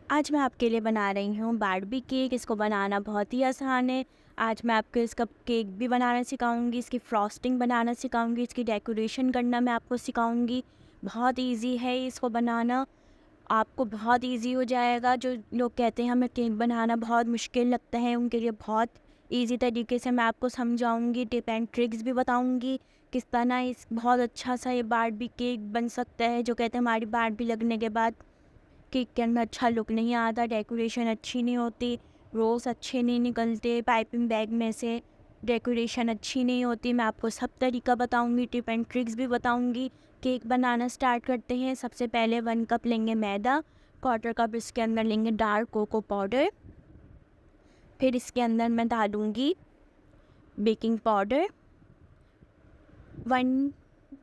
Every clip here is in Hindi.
आज मैं आपके लिए बना रही हूँ बारबी केक। इसको बनाना बहुत ही आसान है। आज मैं आपको इसका केक भी बनाना सिखाऊंगी, इसकी फ्रॉस्टिंग बनाना सिखाऊंगी, इसकी डेकोरेशन करना मैं आपको सिखाऊंगी। बहुत इजी है इसको बनाना, आपको बहुत इजी हो जाएगा। जो लोग कहते हैं हमें केक बनाना बहुत मुश्किल लगता है, उनके लिए बहुत इजी तरीके से मैं आपको समझाऊंगी। टिप एंड ट्रिक्स भी बताऊंगी किस तरह इस बहुत अच्छा सा ये बारबी केक बन सकता है। जो कहते हैं हमारी बारबी लगने के बाद केक के अंदर अच्छा लुक नहीं आता, डेकोरेशन अच्छी नहीं होती, रोज़ अच्छे नहीं निकलते पाइपिंग बैग में से, डेकोरेशन अच्छी नहीं होती। मैं आपको सब तरीका बताऊंगी, टिप एंड ट्रिक्स भी बताऊंगी। केक बनाना स्टार्ट करते हैं। सबसे पहले 1 कप लेंगे मैदा, 1/4 कप इसके अंदर लेंगे डार्क कोको पाउडर। फिर इसके अंदर मैं डालूँगी बेकिंग पाउडर 1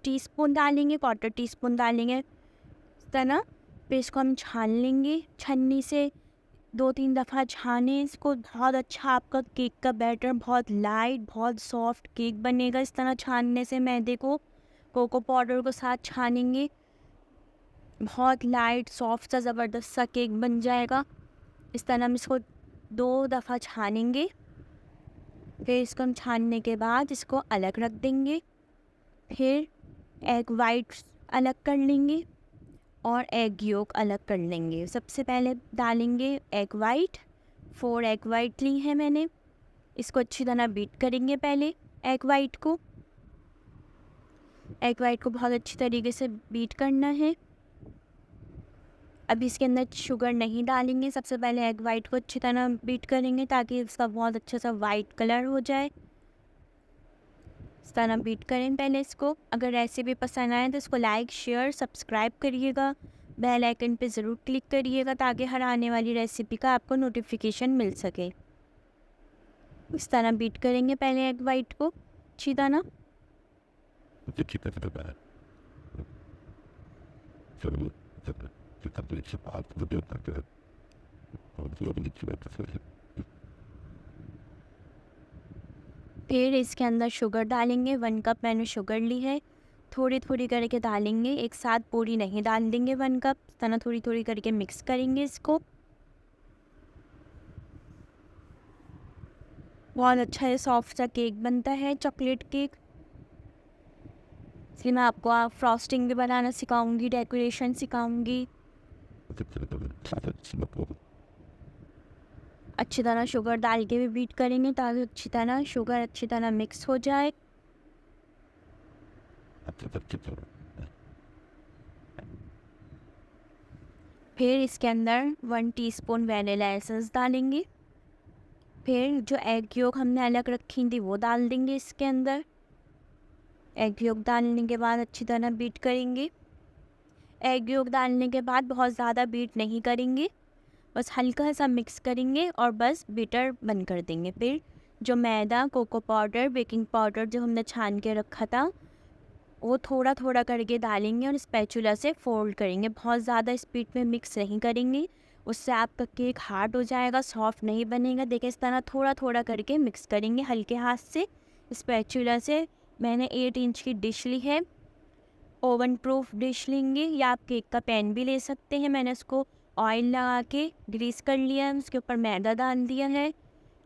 टीस्पून डालेंगे, 1/4 टीस्पून डालेंगे इस तरह। फिर इसको हम छान लेंगे छन्नी से, 2-3 दफ़ा छानें इसको। बहुत अच्छा आपका केक का बैटर बहुत लाइट बहुत सॉफ्ट केक बनेगा इस तरह छानने से। मैदे को कोको पाउडर को साथ छानेंगे, बहुत लाइट सॉफ्ट सा ज़बरदस्त सा केक बन जाएगा। इस तरह हम इसको 2 दफ़ा छानेंगे। फिर इसको हम छानने के बाद इसको अलग रख देंगे। फिर एग वाइट अलग कर लेंगे और एग योक अलग कर लेंगे। सबसे पहले डालेंगे एग वाइट, 4 एग वाइट ली है मैंने। इसको अच्छी तरह बीट करेंगे पहले एग वाइट को बहुत अच्छी तरीके से बीट करना है। अभी इसके अंदर शुगर नहीं डालेंगे, सबसे पहले एग वाइट को अच्छी तरह बीट करेंगे ताकि इसका बहुत अच्छा सा वाइट कलर हो जाए। इस तरह बीट करें पहले इसको। अगर रेसिपी पसंद आए तो इसको लाइक शेयर सब्सक्राइब करिएगा, बेल आइकन पे ज़रूर क्लिक करिएगा ताकि हर आने वाली रेसिपी का आपको नोटिफिकेशन मिल सके। इस तरह बीट करेंगे पहले एग वाइट को अच्छी तरह। फिर इसके अंदर शुगर डालेंगे, 1 कप मैंने शुगर ली है। थोड़ी थोड़ी करके डालेंगे, एक साथ पूरी नहीं डाल देंगे 1 कप। इस तरह थोड़ी थोड़ी करके मिक्स करेंगे इसको। बहुत अच्छा है, सॉफ्ट सा केक बनता है चॉकलेट केक। इसलिए मैं आपको फ्रॉस्टिंग भी बनाना सिखाऊंगी, डेकोरेशन सिखाऊंगी। अच्छी तरह शुगर डाल के भी बीट करेंगे ताकि शुगर अच्छी तरह मिक्स हो जाए। फिर इसके अंदर 1 टीस्पून वैनिला एसेंस डालेंगे। फिर जो एग योक हमने अलग रखी थी वो डाल देंगे इसके अंदर। एग योक डालने के बाद अच्छी तरह बीट करेंगे। एग योक डालने के बाद बहुत ज़्यादा बीट नहीं करेंगे, बस हल्का सा मिक्स करेंगे और बस बीटर बंद कर देंगे। फिर जो मैदा कोको पाउडर बेकिंग पाउडर जो हमने छान के रखा था वो थोड़ा थोड़ा करके डालेंगे और स्पैचुला से फोल्ड करेंगे। बहुत ज़्यादा स्पीड में मिक्स नहीं करेंगे, उससे आपका केक हार्ड हो जाएगा, सॉफ्ट नहीं बनेगा। देखिए इस तरह थोड़ा थोड़ा करके मिक्स करेंगे हल्के हाथ से स्पैचुला से। मैंने 8 इंच की डिश ली है, ओवन प्रूफ डिश लेंगे या आप केक का पैन भी ले सकते हैं। मैंने उसको ऑयल लगा के ग्रीस कर लिया है, उसके ऊपर मैदा डाल दिया है।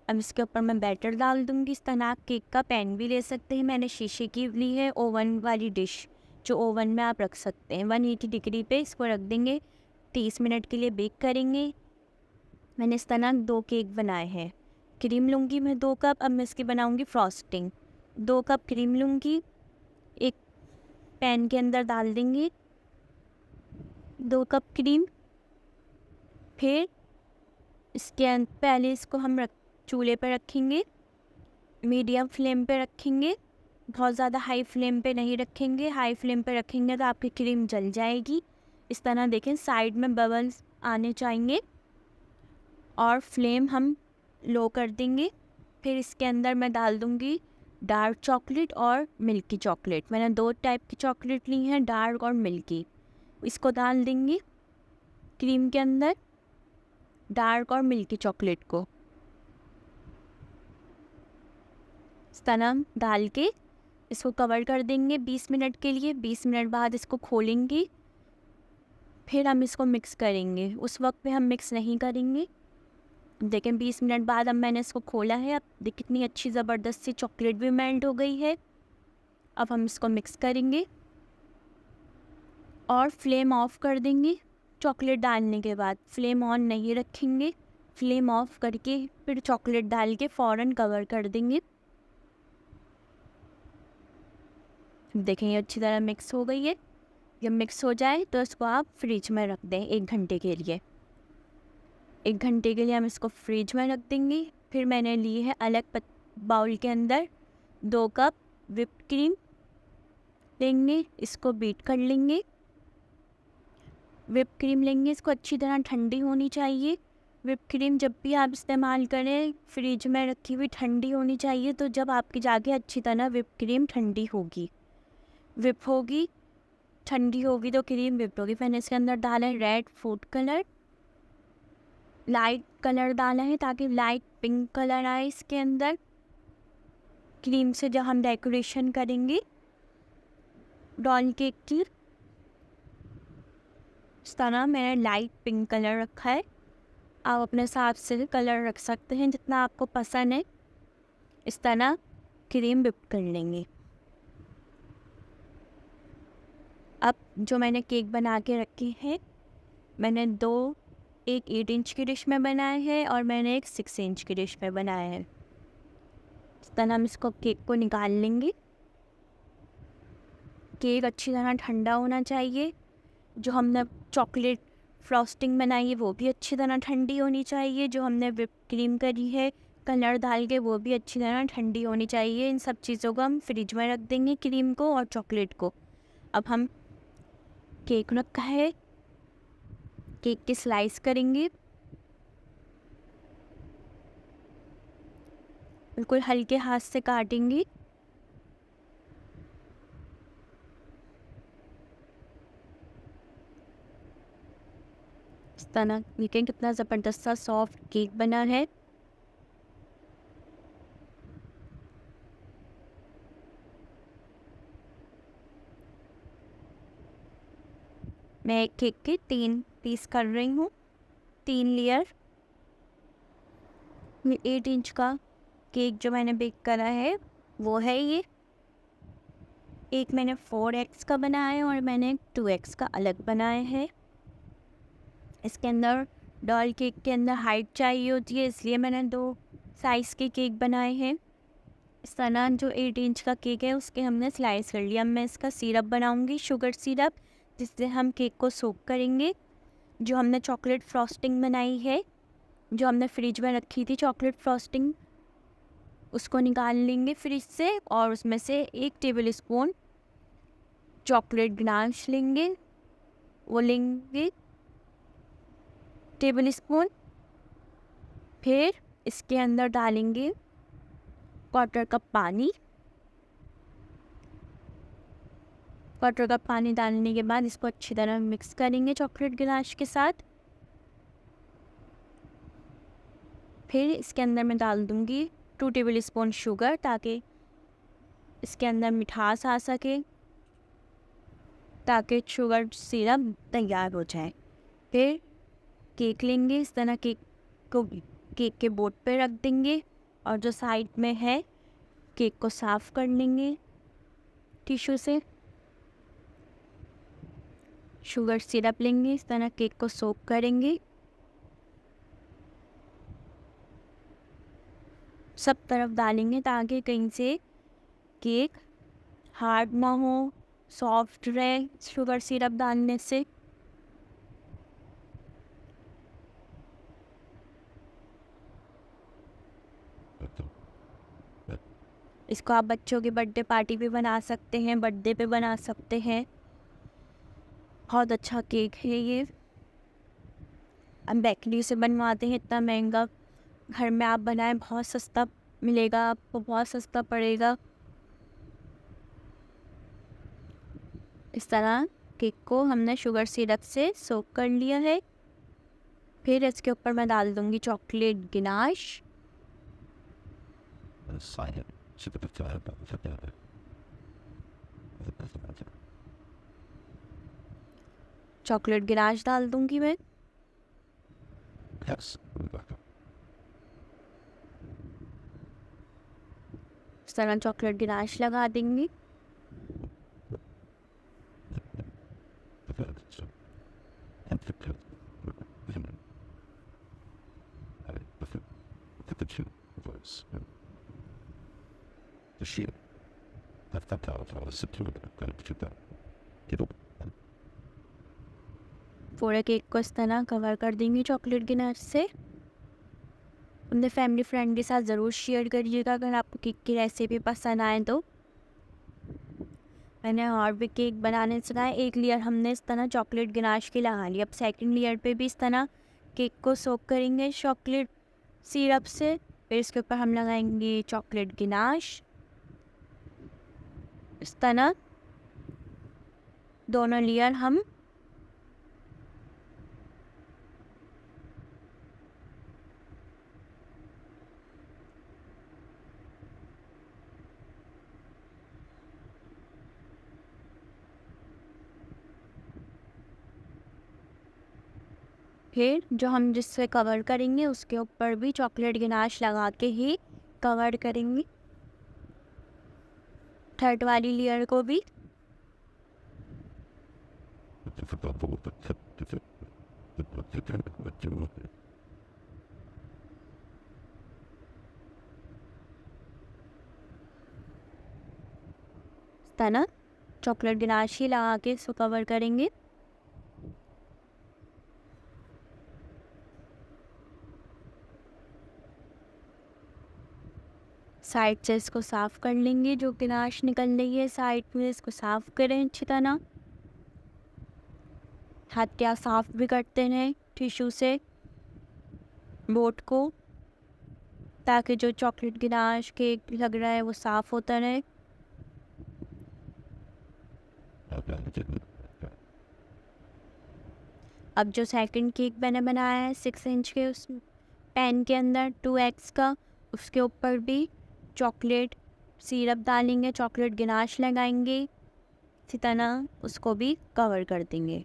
अब इसके ऊपर मैं बैटर डाल दूँगी। इस तरह आप केक का पैन भी ले सकते हैं। मैंने शीशे की ली है ओवन वाली डिश, जो ओवन में आप रख सकते हैं। 180 डिग्री पे इसको रख देंगे, 30 मिनट के लिए बेक करेंगे। मैंने इस तरह 2 केक बनाए हैं। क्रीम लूँगी मैं 2 कप। अब मैं इसकी बनाऊँगी फ्रॉस्टिंग। 2 कप क्रीम लूँगी, एक पैन के अंदर डाल देंगे 2 कप क्रीम। फिर पहले इसको हम चूल्हे पर रखेंगे, मीडियम फ्लेम पे रखेंगे, बहुत ज़्यादा हाई फ्लेम पे नहीं रखेंगे। हाई फ्लेम पे रखेंगे तो आपकी क्रीम जल जाएगी। इस तरह देखें साइड में बबल्स आने चाहिए और फ्लेम हम लो कर देंगे। फिर इसके अंदर मैं डाल दूँगी डार्क चॉकलेट और मिल्की चॉकलेट। मैंने 2 टाइप की चॉकलेट ली हैं, डार्क और मिल्की। इसको डाल देंगे क्रीम के अंदर, डार्क और मिल्की चॉकलेट को इस तरह डाल के इसको कवर कर देंगे 20 मिनट के लिए। 20 मिनट बाद इसको खोलेंगे। फिर हम इसको मिक्स करेंगे। उस वक्त पे हम मिक्स नहीं करेंगे। देखें 20 मिनट बाद अब मैंने इसको खोला है। अब देख कितनी अच्छी ज़बरदस्त सी चॉकलेट भी मेल्ट हो गई है। अब हम इसको मिक्स करेंगे और फ्लेम ऑफ कर देंगे। चॉकलेट डालने के बाद फ्लेम ऑन नहीं रखेंगे, फ्लेम ऑफ करके फिर चॉकलेट डाल के फ़ौरन कवर कर देंगे। देखें ये अच्छी तरह मिक्स हो गई है। जब मिक्स हो जाए तो इसको आप फ्रिज में रख दें 1 घंटे के लिए। 1 घंटे के लिए हम इसको फ्रिज में रख देंगे। फिर मैंने ली है अलग बाउल के अंदर 2 कप व्हिप्ड क्रीम लेंगे, इसको बीट कर लेंगे। व्हिप क्रीम लेंगे, इसको अच्छी तरह ठंडी होनी चाहिए। व्हिप क्रीम जब भी आप इस्तेमाल करें फ्रिज में रखी हुई ठंडी होनी चाहिए, तो जब आपकी जाके अच्छी तरह व्हिप क्रीम ठंडी होगी, व्हिप होगी, ठंडी होगी तो क्रीम व्हिप होगी। मैंने इसके अंदर डाला है red food colour, light colour डाला है ताकि लाइट पिंक कलर आए इसके अंदर। क्रीम से जब हम डेकोरेशन करेंगे डॉल केक की, इस तरह मैंने लाइट पिंक कलर रखा है। आप अपने हिसाब से कलर रख सकते हैं जितना आपको पसंद है। इस तरह क्रीम व्हिप कर लेंगे। अब जो मैंने केक बना के रखी है, मैंने एक 8 इंच की डिश में बनाया है और मैंने एक 6 इंच की डिश में बनाया है। इस तरह हम इसको केक को निकाल लेंगे। केक अच्छी तरह ठंडा होना चाहिए। जो हमने चॉकलेट फ्रॉस्टिंग बनाई है वो भी अच्छी तरह ठंडी होनी चाहिए। जो हमने व्हिप क्रीम करी है कलर डाल के वो भी अच्छी तरह ठंडी होनी चाहिए। इन सब चीज़ों को हम फ्रिज में रख देंगे, क्रीम को और चॉकलेट को। अब हम केक रखा है, केक के स्लाइस करेंगे, बिल्कुल हल्के हाथ से काटेंगे। इस तरह देखिए कितना ज़बरदस्त सा सॉफ्ट केक बना है। मैं एक केक के 3 पीस कर रही हूँ, 3 लेयर। 8 इंच का केक जो मैंने बेक करा है वो है ये। एक मैंने 4x का बनाया है और मैंने 2x का अलग बनाया है। इसके अंदर डॉल केक के अंदर हाइट चाहिए होती है, इसलिए मैंने 2 साइज़ के केक बनाए हैं। इस तरह जो 8 इंच का केक है उसके हमने स्लाइस कर लिया। अब मैं इसका सिरप बनाऊंगी, शुगर सिरप, जिससे हम केक को सोक करेंगे। जो हमने चॉकलेट फ्रॉस्टिंग बनाई है, जो हमने फ्रिज में रखी थी चॉकलेट फ्रॉस्टिंग, उसको निकाल लेंगे फ्रिज से और उसमें से 1 टेबल स्पून चॉकलेट गनाश लेंगे। वो लेंगे टेबल स्पून। फिर इसके अंदर डालेंगे 1/4 कप पानी। 1/4 कप पानी डालने के बाद इसको अच्छी तरह मिक्स करेंगे चॉकलेट गनाश के साथ। फिर इसके अंदर मैं डाल दूँगी 2 टेबल स्पून शुगर, ताकि इसके अंदर मिठास आ सके, ताकि शुगर सिरप तैयार हो जाए। फिर केक लेंगे, इस तरह केक को केक के बोर्ड पे रख देंगे और जो साइड में है केक को साफ़ कर लेंगे टिश्यू से। शुगर सिरप लेंगे, इस तरह केक को सोक करेंगे। सब तरफ डालेंगे ताकि कहीं से केक हार्ड ना हो, सॉफ्ट रहे शुगर सिरप डालने से। इसको आप बच्चों की बर्थडे पार्टी पे बना सकते हैं, बर्थडे पे बना सकते हैं। बहुत अच्छा केक है ये। हम बेकरी से बनवाते हैं, इतना महंगा, घर में आप बनाएं बहुत सस्ता मिलेगा आपको, बहुत सस्ता पड़ेगा। इस तरह केक को हमने शुगर सिरप से सोक कर लिया है। फिर इसके ऊपर मैं डाल दूँगी चॉकलेट गनाश। चॉकलेट गिनाश डाल दूंगी मैं। Yes. इस तरह चॉकलेट गिनाश लगा देंगी। पूरे केक को इस तरह कवर कर देंगी चॉकलेट गिनाश से। अपने फैमिली फ्रेंड के साथ ज़रूर शेयर करिएगा अगर आपको केक की रेसिपी पसंद आए तो। मैंने और भी केक बनाने सिखाए। एक लेयर हमने इस तरह चॉकलेट गिनाश की लगा ली। अब सेकंड लेयर पे भी इस तरह केक को सोक करेंगे चॉकलेट सिरप से। फिर इसके ऊपर हम लगाएंगे चॉकलेट गिनाश इस तरह दोनों लेयर हम फिर जो हम जिससे कवर करेंगे उसके ऊपर भी चॉकलेट गिनाश लगा के ही कवर करेंगे थर्ड वाली लेयर को भी। तना चॉकलेट गिनाश ही लगा के इसको कवर करेंगे। साइड से इसको साफ़ कर लेंगे। जो गिनाश निकल रही है साइड में इसको साफ़ करें अच्छी तरह। हाथ क्या साफ़ भी करते रहें टिश्यू से बोर्ड को, ताकि जो चॉकलेट गिनाश केक लग रहा है वो साफ़ होता रहे। अब जो सेकंड केक मैंने बनाया है 6 इंच के उस पैन के अंदर 2x का, उसके ऊपर भी चॉकलेट सिरप डालेंगे, चॉकलेट गिनाश लगाएंगे, इसी तरह उसको भी कवर कर देंगे।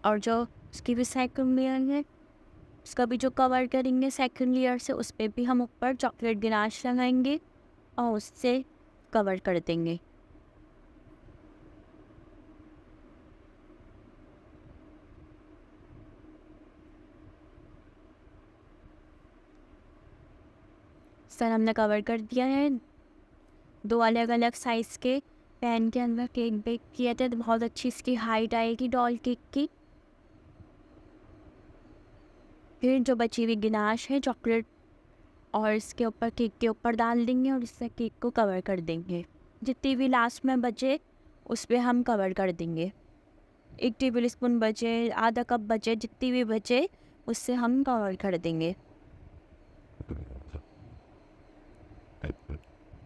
और जो उसकी भी सेकंड लेयर है उसका भी जो कवर करेंगे सेकंड लेयर से, उस पर भी हम ऊपर चॉकलेट गिनाश लगाएंगे और उससे कवर कर देंगे। सर हमने कवर कर दिया है। 2 अलग अलग साइज़ के पैन के अंदर केक बेक किए थे, तो बहुत अच्छी इसकी हाइट आएगी डॉल केक की। फिर जो बची हुई गिनाश है चॉकलेट और इसके ऊपर केक के ऊपर डाल देंगे और इससे केक को कवर कर देंगे। जितनी भी लास्ट में बचे उस पर हम कवर कर देंगे। 1 टेबल स्पून बचे, आधा कप बचे, जितनी भी बचे उससे हम कवर कर देंगे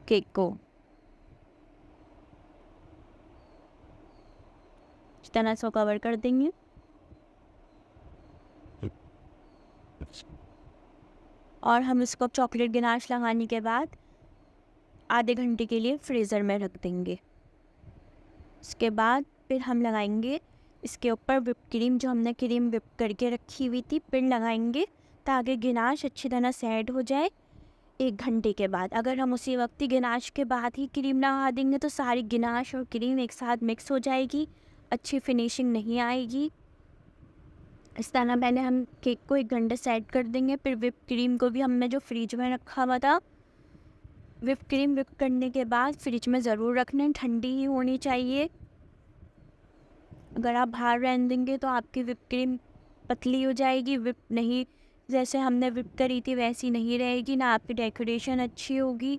केक को। इस तरह से कवर कर देंगे। और हम इसको चॉकलेट गिनाश लगाने के बाद आधे घंटे के लिए फ्रीज़र में रख देंगे। इसके बाद फिर हम लगाएंगे इसके ऊपर विप क्रीम, जो हमने क्रीम विप करके रखी हुई थी, फिर लगाएंगे ताकि गिनाश अच्छी तरह सेट हो जाए 1 घंटे के बाद। अगर हम उसी वक्त ही गिनाश के बाद ही क्रीम लगा देंगे तो सारी गिनाश और क्रीम एक साथ मिक्स हो जाएगी, अच्छी फिनिशिंग नहीं आएगी। इस तरह पहले हम केक को 1 घंटे सेट कर देंगे। फिर विप क्रीम को भी हमने जो फ्रिज में रखा हुआ था, विप क्रीम विप करने के बाद फ्रिज में ज़रूर रखना, ठंडी ही होनी चाहिए। अगर आप बाहर रहने देंगे तो आपकी विप क्रीम पतली हो जाएगी, विप नहीं जैसे हमने विप करी थी वैसी नहीं रहेगी, ना आपकी डेकोरेशन अच्छी होगी,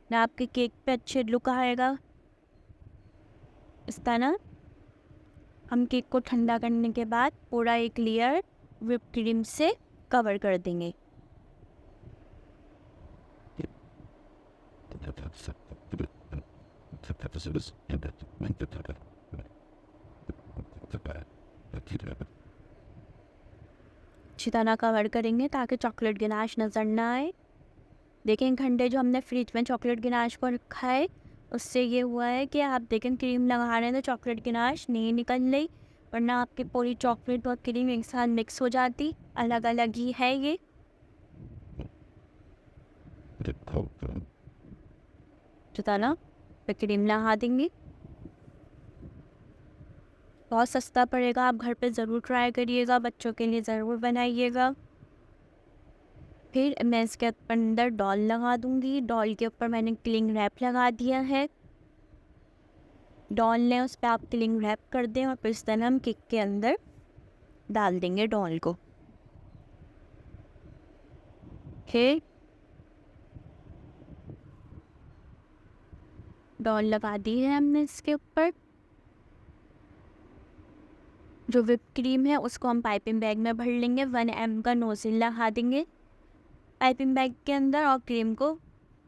ना आपके केक पे अच्छे लुक आएगा। इस तरह हम केक को ठंडा करने के बाद पूरा 1 लेयर विप क्रीम से कवर कर देंगे। अच्छी तरह कवर करेंगे ताकि चॉकलेट गिनाश नज़र ना आए। देखें 1 घंटे जो हमने फ्रिज में चॉकलेट गिनाश को रखा है उससे ये हुआ है कि आप देखें क्रीम लगा रहे हैं तो चॉकलेट गिनाश नहीं निकल रही, वरना आपकी पूरी चॉकलेट और क्रीम एक साथ मिक्स हो जाती। अलग अलग ही है ये। तो ना पे क्रीम लगा देंगे। बहुत सस्ता पड़ेगा, आप घर पे ज़रूर ट्राई करिएगा, बच्चों के लिए ज़रूर बनाइएगा। फिर मैं इसके अंदर डॉल लगा दूंगी। डॉल के ऊपर मैंने क्लिंग रैप लगा दिया है। डॉल ने उस पर आप क्लिंग रैप कर दें और फिर इस तरह हम केक के अंदर डाल देंगे डॉल को। फिर डॉल लगा दी है हमने इसके ऊपर। जो whip क्रीम है उसको हम पाइपिंग बैग में भर लेंगे। 1 ml का नोज़ल लगा देंगे पाइपिंग बैग के अंदर और क्रीम को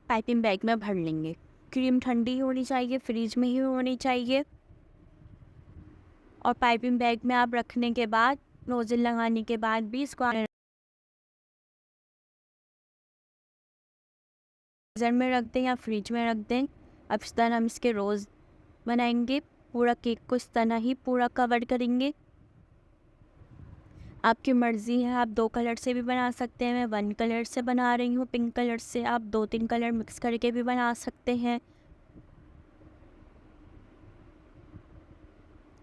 पाइपिंग बैग में भर लेंगे। क्रीम ठंडी होनी चाहिए, फ्रिज में ही होनी चाहिए। और पाइपिंग बैग में आप रखने के बाद, नोज़ल लगाने के बाद भी इसको फ्रीज़र में रख दें या फ्रिज में रख दें। अब इस तरह हम इसके रोज़ बनाएंगे। पूरा केक को इस तरह ही पूरा कवर करेंगे। आपकी मर्ज़ी है, आप 2 कलर से भी बना सकते हैं। मैं 1 कलर से बना रही हूँ, पिंक कलर से। आप 2-3 कलर मिक्स करके भी बना सकते हैं।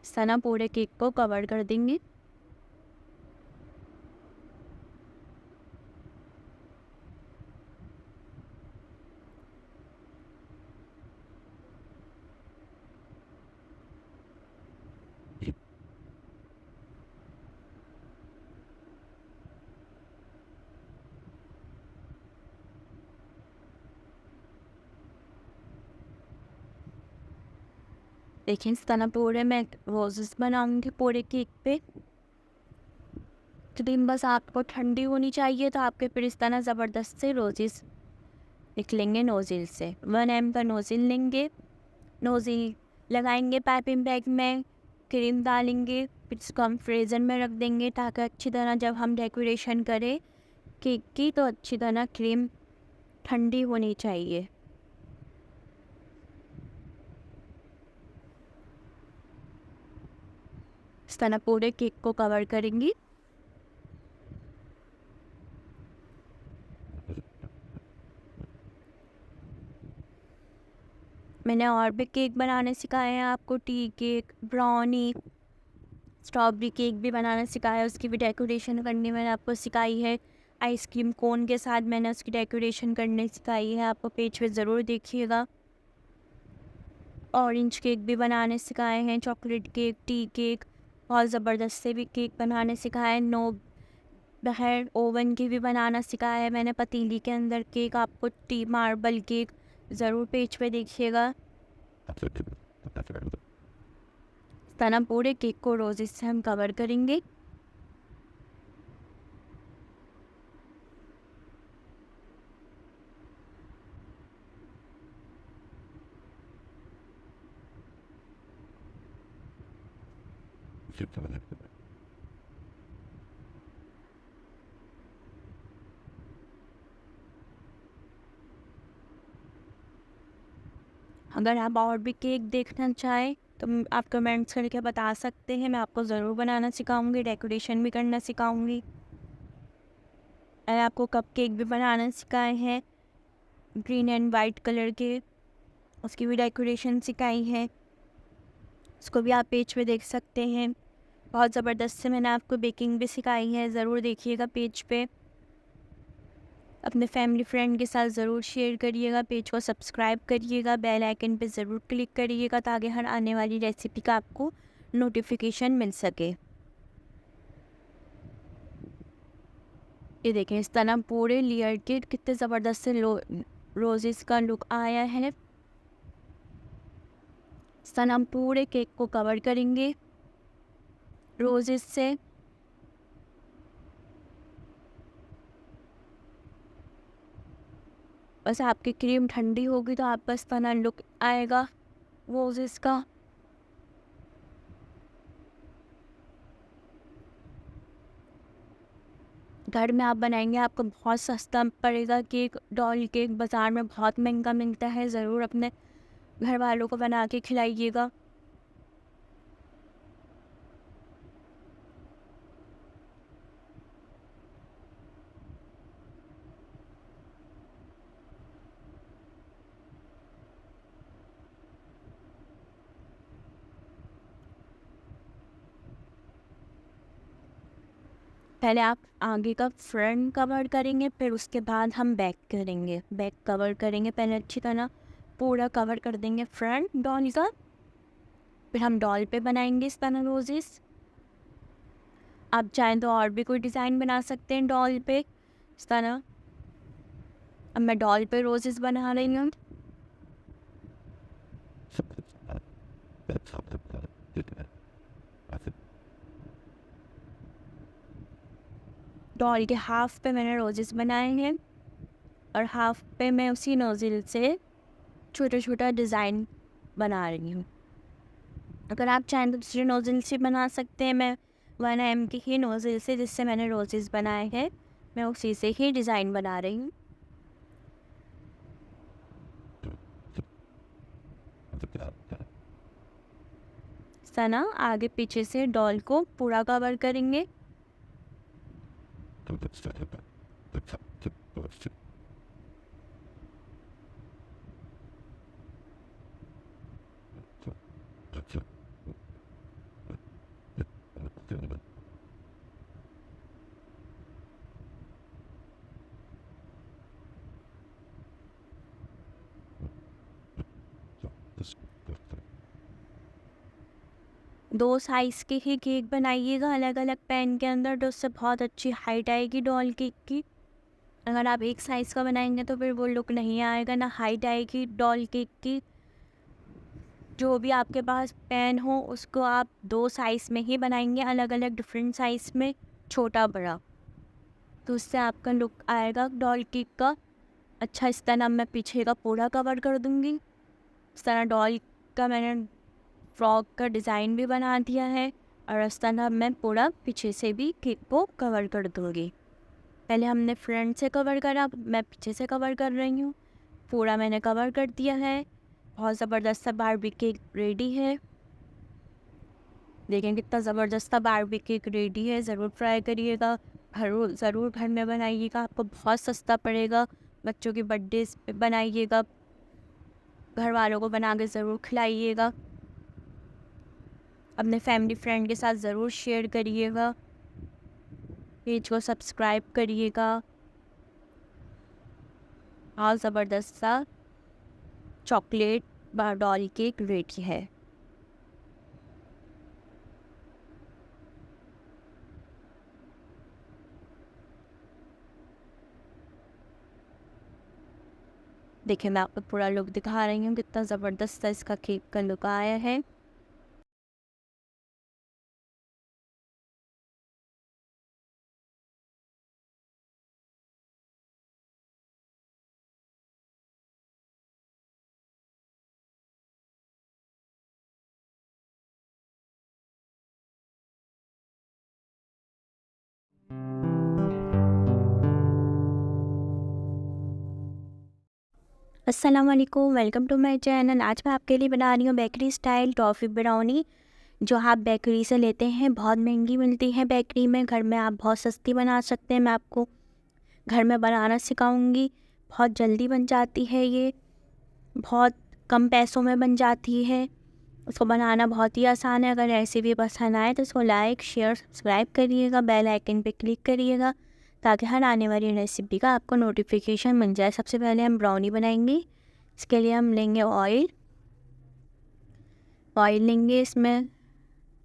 इस तरह पूरे केक को कवर कर देंगे। देखिए इस तरह पूरे मैं रोजेस बनाऊंगी पूरे केक पे। क्रीम बस आपको ठंडी होनी चाहिए, तो आपके फिर इस तरह ज़बरदस्त से रोजेस निकलेंगे नोज़ल से। 1 ml का नोज़ल लेंगे, नोज़ल लगाएंगे पाइपिंग बैग में, क्रीम डालेंगे, फिर इसको हम फ्रीज़र में रख देंगे ताकि अच्छी तरह जब हम डेकोरेशन करें केक की तो अच्छी तरह क्रीम ठंडी होनी चाहिए। इस तरह पूरे केक को कवर करेंगी। मैंने और भी केक बनाने सिखाए हैं आपको, tea cake, brownie, strawberry cake भी बनाना सिखाया है। उसकी भी डेकोरेशन करनी मैंने आपको सिखाई है। आइसक्रीम कोन के साथ मैंने उसकी डेकोरेशन करनी सिखाई है, आपको पेज पे ज़रूर देखिएगा। ऑरेंज केक भी बनाने सिखाए हैं, चॉकलेट केक, टी केक, बहुत ज़बरदस्त से भी केक बनाने सिखाए हैं। नो बगैर ओवन की भी बनाना सिखाया है मैंने, पतीली के अंदर केक। आपको टी मार्बल केक ज़रूर पेज पे देखिएगा। तना पूरे केक को रोज़ेस से हम कवर करेंगे। अगर आप और भी केक देखना चाहें तो आप कमेंट्स करके बता सकते हैं, मैं आपको ज़रूर बनाना सिखाऊंगी, डेकोरेशन भी करना सिखाऊंगी। मैंने आपको कप केक भी बनाना सिखाए हैं, ग्रीन एंड वाइट कलर के, उसकी भी डेकोरेशन सिखाई है। उसको भी आप पेज पे देख सकते हैं। बहुत ज़बरदस्त से मैंने आपको बेकिंग भी सिखाई है, ज़रूर देखिएगा पेज पे। अपने फैमिली फ्रेंड के साथ ज़रूर शेयर करिएगा, पेज को सब्सक्राइब करिएगा, बेल आइकन पे ज़रूर क्लिक करिएगा ताकि हर आने वाली रेसिपी का आपको नोटिफिकेशन मिल सके। ये देखें इस तरह पूरे लेयर के कितने ज़बरदस्त से रोजेस का लुक आया है। इस तरह हम पूरे केक को कवर करेंगे रोजेस से। बस आपकी क्रीम ठंडी होगी तो आपका इस तरह लुक आएगा रोजेस का। घर में आप बनाएंगे आपको बहुत सस्ता पड़ेगा केक। डॉल केक बाज़ार में बहुत महंगा मिलता है। ज़रूर अपने घर वालों को बना के खिलाइएगा। पहले आप आगे का फ्रंट कवर करेंगे, फिर उसके बाद हम बैक करेंगे। बैक कवर करेंगे पहले अच्छी तरह, पूरा कवर कर देंगे फ्रंट डॉल का। फिर हम डॉल पे बनाएंगे इस तरह रोजेस। आप चाहें तो और भी कोई डिज़ाइन बना सकते हैं डॉल पे इस तरह। अब मैं डॉल पे रोजेस बना रही हूँ। डॉल के हाफ पे मैंने रोजेस बनाए हैं और हाफ पे मैं उसी नोज़िल से छोटा छोटा डिज़ाइन बना रही हूँ। अगर आप चाहें तो दूसरे नोज़िल से बना सकते हैं। मैं 1 mm की ही नोज़िल से जिससे मैंने रोजेस बनाए हैं, मैं उसी से ही डिज़ाइन बना रही हूँ। सना आगे पीछे से डॉल को पूरा कवर करेंगे। दो साइज़ के ही केक बनाइएगा अलग अलग पैन के अंदर, तो उससे बहुत अच्छी हाइट आएगी डॉल केक की। अगर आप एक साइज़ का बनाएंगे तो फिर वो लुक नहीं आएगा, ना हाइट आएगी डॉल केक की। जो भी आपके पास पैन हो उसको आप 2 साइज़ में ही बनाएंगे, अलग अलग डिफरेंट साइज़ में, छोटा बड़ा, तो उससे आपका लुक आएगा डॉल केक का अच्छा। इस तरह मैं पीछे का पूरा कवर कर दूँगी। इस तरह डॉल का मैंने फ्रॉक का डिज़ाइन भी बना दिया है और इस तरह मैं पूरा पीछे से भी केक को कवर कर दूँगी। पहले हमने फ्रंट से कवर करा, मैं पीछे से कवर कर रही हूँ। पूरा मैंने कवर कर दिया है। बहुत ज़बरदस्त सा बारबी केक रेडी है। देखें कितना ज़बरदस्त सा बारबी केक रेडी है। ज़रूर ट्राई करिएगा, ज़रूर घर में बनाइएगा, आपको बहुत सस्ता पड़ेगा। बच्चों की बर्थडे पे बनाइएगा, घर वालों को बना के ज़रूर खिलाइएगा, अपने फैमिली फ्रेंड के साथ ज़रूर शेयर करिएगा, पेज को सब्सक्राइब करिएगा। और ज़बरदस्त सा चॉकलेट डॉल केक रेडी है। देखिए मैं आपको पूरा लुक दिखा रही हूँ, कितना ज़बरदस्त सा इसका केक का लुक आया है। अस्सलाम वालेकुम, वेलकम टू माय चैनल। आज मैं आपके लिए बना रही हूँ बेकरी स्टाइल टॉफ़ी ब्राउनी, जो आप बेकरी से लेते हैं। बहुत महंगी मिलती है बेकरी में, घर में आप बहुत सस्ती बना सकते हैं। मैं आपको घर में बनाना सिखाऊंगी। बहुत जल्दी बन जाती है ये, बहुत कम पैसों में बन जाती है। उसको बनाना बहुत ही आसान है। अगर रेसिपी पसंद आए तो इसको लाइक शेयर सब्सक्राइब करिएगा, बेल आइकन पे क्लिक करिएगा ताकि हर आने वाली रेसिपी का आपको नोटिफिकेशन मिल जाए। सबसे पहले हम ब्राउनी बनाएंगे। इसके लिए हम लेंगे ऑयल लेंगे, इसमें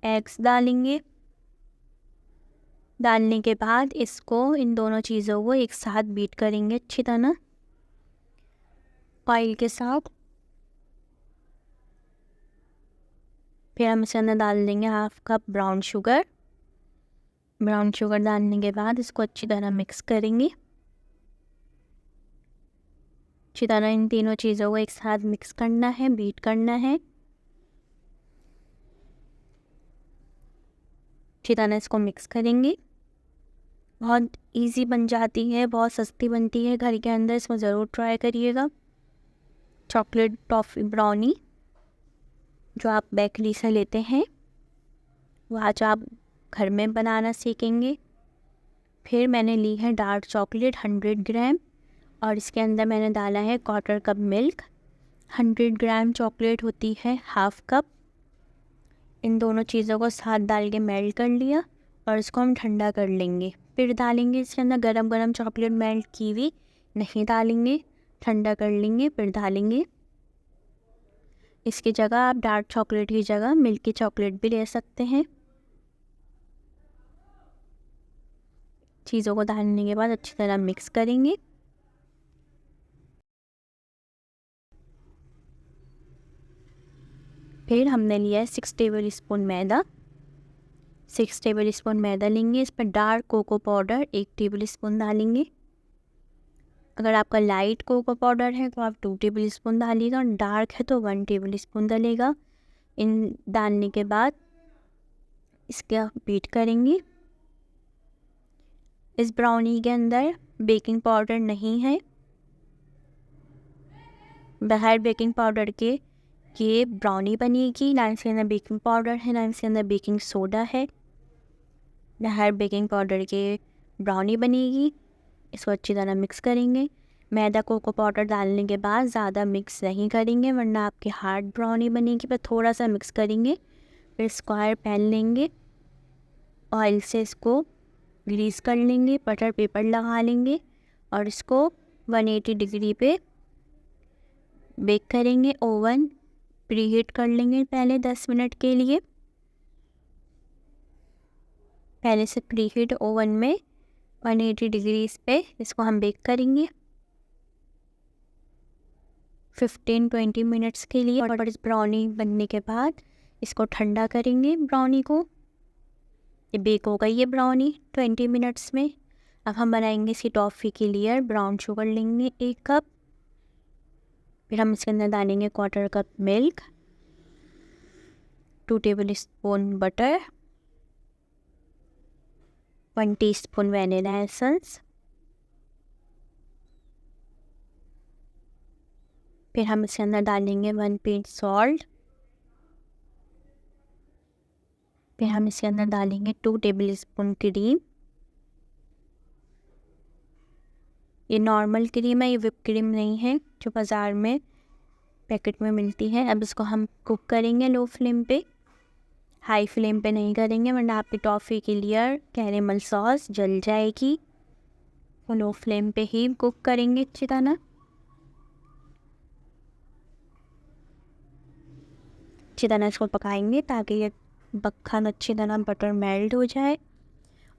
एग्स डालेंगे। डालने के बाद इसको, इन दोनों चीज़ों को एक साथ बीट करेंगे अच्छी तरह ऑयल के साथ। फिर हम इसके अंदर डाल देंगे 1/2 cup brown sugar. Brown sugar डालने के बाद इसको अच्छी तरह मिक्स करेंगे। अच्छी तरह इन तीनों चीज़ों को एक साथ मिक्स करना है, बीट करना है। अच्छी तरह इसको मिक्स करेंगे। बहुत इजी बन जाती है, बहुत सस्ती बनती है घर के अंदर, इसको ज़रूर ट्राई करिएगा। चॉकलेट टॉफ़ी ब्राउनी जो आप बेकरी से लेते हैं, वो आज आप घर में बनाना सीखेंगे। फिर मैंने ली है डार्क चॉकलेट 100 ग्राम और इसके अंदर मैंने डाला है 1/4 कप मिल्क। 100 ग्राम चॉकलेट होती है 1/2 कप। इन दोनों चीज़ों को साथ डाल के मेल्ट कर लिया और इसको हम ठंडा कर लेंगे। फिर डालेंगे इसके अंदर गरम गरम चॉकलेट मेल्ट की हुई, नहीं डालेंगे, ठंडा कर लेंगे फिर डालेंगे। इसकी जगह आप डार्क चॉकलेट की जगह मिल्की चॉकलेट भी ले सकते हैं। चीज़ों को डालने के बाद अच्छी तरह मिक्स करेंगे। फिर हमने लिया है 6 टेबल स्पून मैदा। 6 टेबल स्पून मैदा लेंगे। इस पर dark cocoa powder 1 tablespoon डालेंगे। अगर आपका लाइट कोको पाउडर है तो आप 2 टेबल स्पून डालिएगा और डार्क है तो 1 टेबल स्पून डालेगा। इन डालने के बाद इसका बीट करेंगे। इस ब्राउनी के अंदर बेकिंग पाउडर नहीं है। बगैर बेकिंग पाउडर के ये ब्राउनी बनेगी। ना इसके अंदर बेकिंग पाउडर है ना इसके अंदर बेकिंग सोडा है। बगैर बेकिंग पाउडर के ब्राउनी बनेगी। इसको अच्छी तरह मिक्स करेंगे। मैदा कोको पाउडर डालने के बाद ज़्यादा मिक्स नहीं करेंगे वरना आपकी हार्ड ब्राउनी बनेगी, पर थोड़ा सा मिक्स करेंगे। फिर स्क्वायर पैन लेंगे, ऑयल से इसको ग्रीस कर लेंगे, बटर पेपर लगा लेंगे और इसको 180 डिग्री पे बेक करेंगे। ओवन प्रीहीट कर लेंगे पहले 10 मिनट के लिए। पहले से प्रीहीट ओवन में 180 डिग्रीज पे इसको हम बेक करेंगे 15-20 मिनट्स के लिए। और इस ब्राउनी बनने के बाद इसको ठंडा करेंगे ब्राउनी को। ये बेक हो गई है ब्राउनी 20 मिनट्स में। अब हम बनाएंगे इसकी टॉफ़ी की लेयर। ब्राउन शुगर लेंगे 1 कप। फिर हम इसके अंदर डालेंगे 1/4 cup milk, 2 table spoon butter, 1 teaspoon vanilla essence. फिर हम इसके अंदर डालेंगे 1 पिंच सॉल्ट। फिर हम इसके अंदर डालेंगे 2 टेबल स्पून क्रीम। ये नॉर्मल क्रीम है, ये विप क्रीम नहीं है जो बाज़ार में पैकेट में मिलती है। अब इसको हम कुक करेंगे लो फ्लेम पे, हाई फ्लेम पे नहीं करेंगे वरना आपकी टॉफ़ी की लेयर कैरेमल सॉस जल जाएगी। तो लो फ्लेम पे ही कुक करेंगे अच्छी तरह। अच्छी तरह इसको पकाएंगे ताकि ये मक्खन अच्छी तरह बटर मेल्ट हो जाए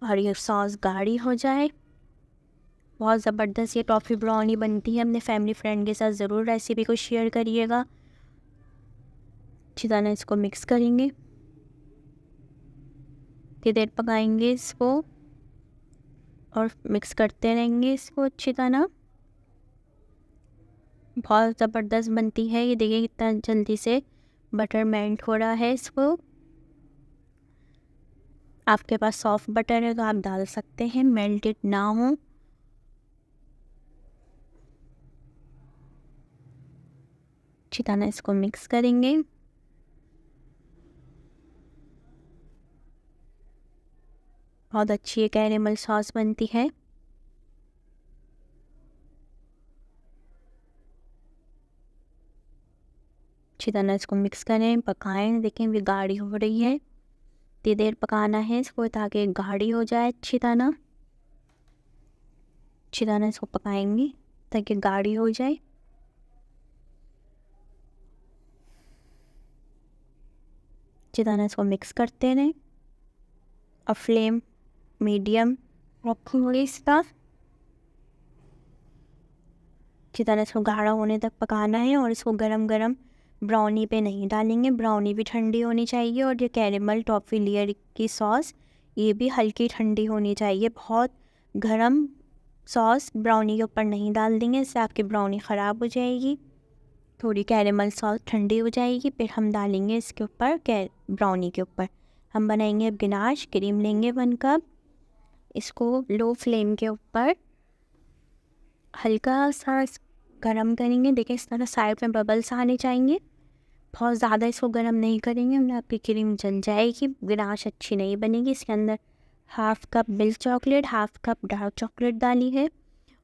और ये सॉस गाढ़ी हो जाए। बहुत ज़बरदस्त ये टॉफ़ी ब्राउनी बनती है। अपने फैमिली फ्रेंड के साथ ज़रूर रेसिपी को शेयर करिएगा। अच्छी तरह इसको मिक्स करेंगे, थोड़ी देर पकाएंगे इसको और मिक्स करते रहेंगे इसको अच्छी तरह। बहुत ज़बरदस्त बनती है ये। देखिए कितना जल्दी से बटर मेल्ट हो रहा है इसको। आपके पास सॉफ्ट बटर है तो आप डाल सकते हैं, मेल्टेड ना हो। अच्छी तरह इसको मिक्स करेंगे। बहुत अच्छी ये कैरेमल सॉस बनती है। अच्छी तरह इसको मिक्स करें, पकाएं। देखें ये गाढ़ी हो रही है। इतनी देर पकाना है इसको ताकि गाढ़ी हो जाए अच्छी तरह। अच्छी तरह इसको पकाएंगे ताकि गाढ़ी हो जाए। अच्छी तरह इसको मिक्स करते रहें और फ्लेम मीडियम रखेंगे इसका। अच्छी तरह इसको गाढ़ा होने तक पकाना है और इसको गरम गरम ब्राउनी पे नहीं डालेंगे। ब्राउनी भी ठंडी होनी चाहिए और ये कैरेमल टॉफ़ी लेयर की सॉस ये भी हल्की ठंडी होनी चाहिए। बहुत गरम सॉस ब्राउनी के ऊपर नहीं डाल देंगे, इससे आपकी ब्राउनी ख़राब हो जाएगी। थोड़ी कैरेमल सॉस ठंडी हो जाएगी फिर हम डालेंगे इसके ऊपर ब्राउनी के ऊपर। हम बनाएंगे अब गिनाश। क्रीम लेंगे 1 कप। इसको लो फ्लेम के ऊपर हल्का सा गरम करेंगे। देखिए इस तरह साइड में बबल्स आने चाहिए। बहुत ज़्यादा इसको गरम नहीं करेंगे वरना आपकी क्रीम जल जाएगी, गनाश अच्छी नहीं बनेगी। इसके अंदर half cup milk chocolate, half cup dark chocolate डाली है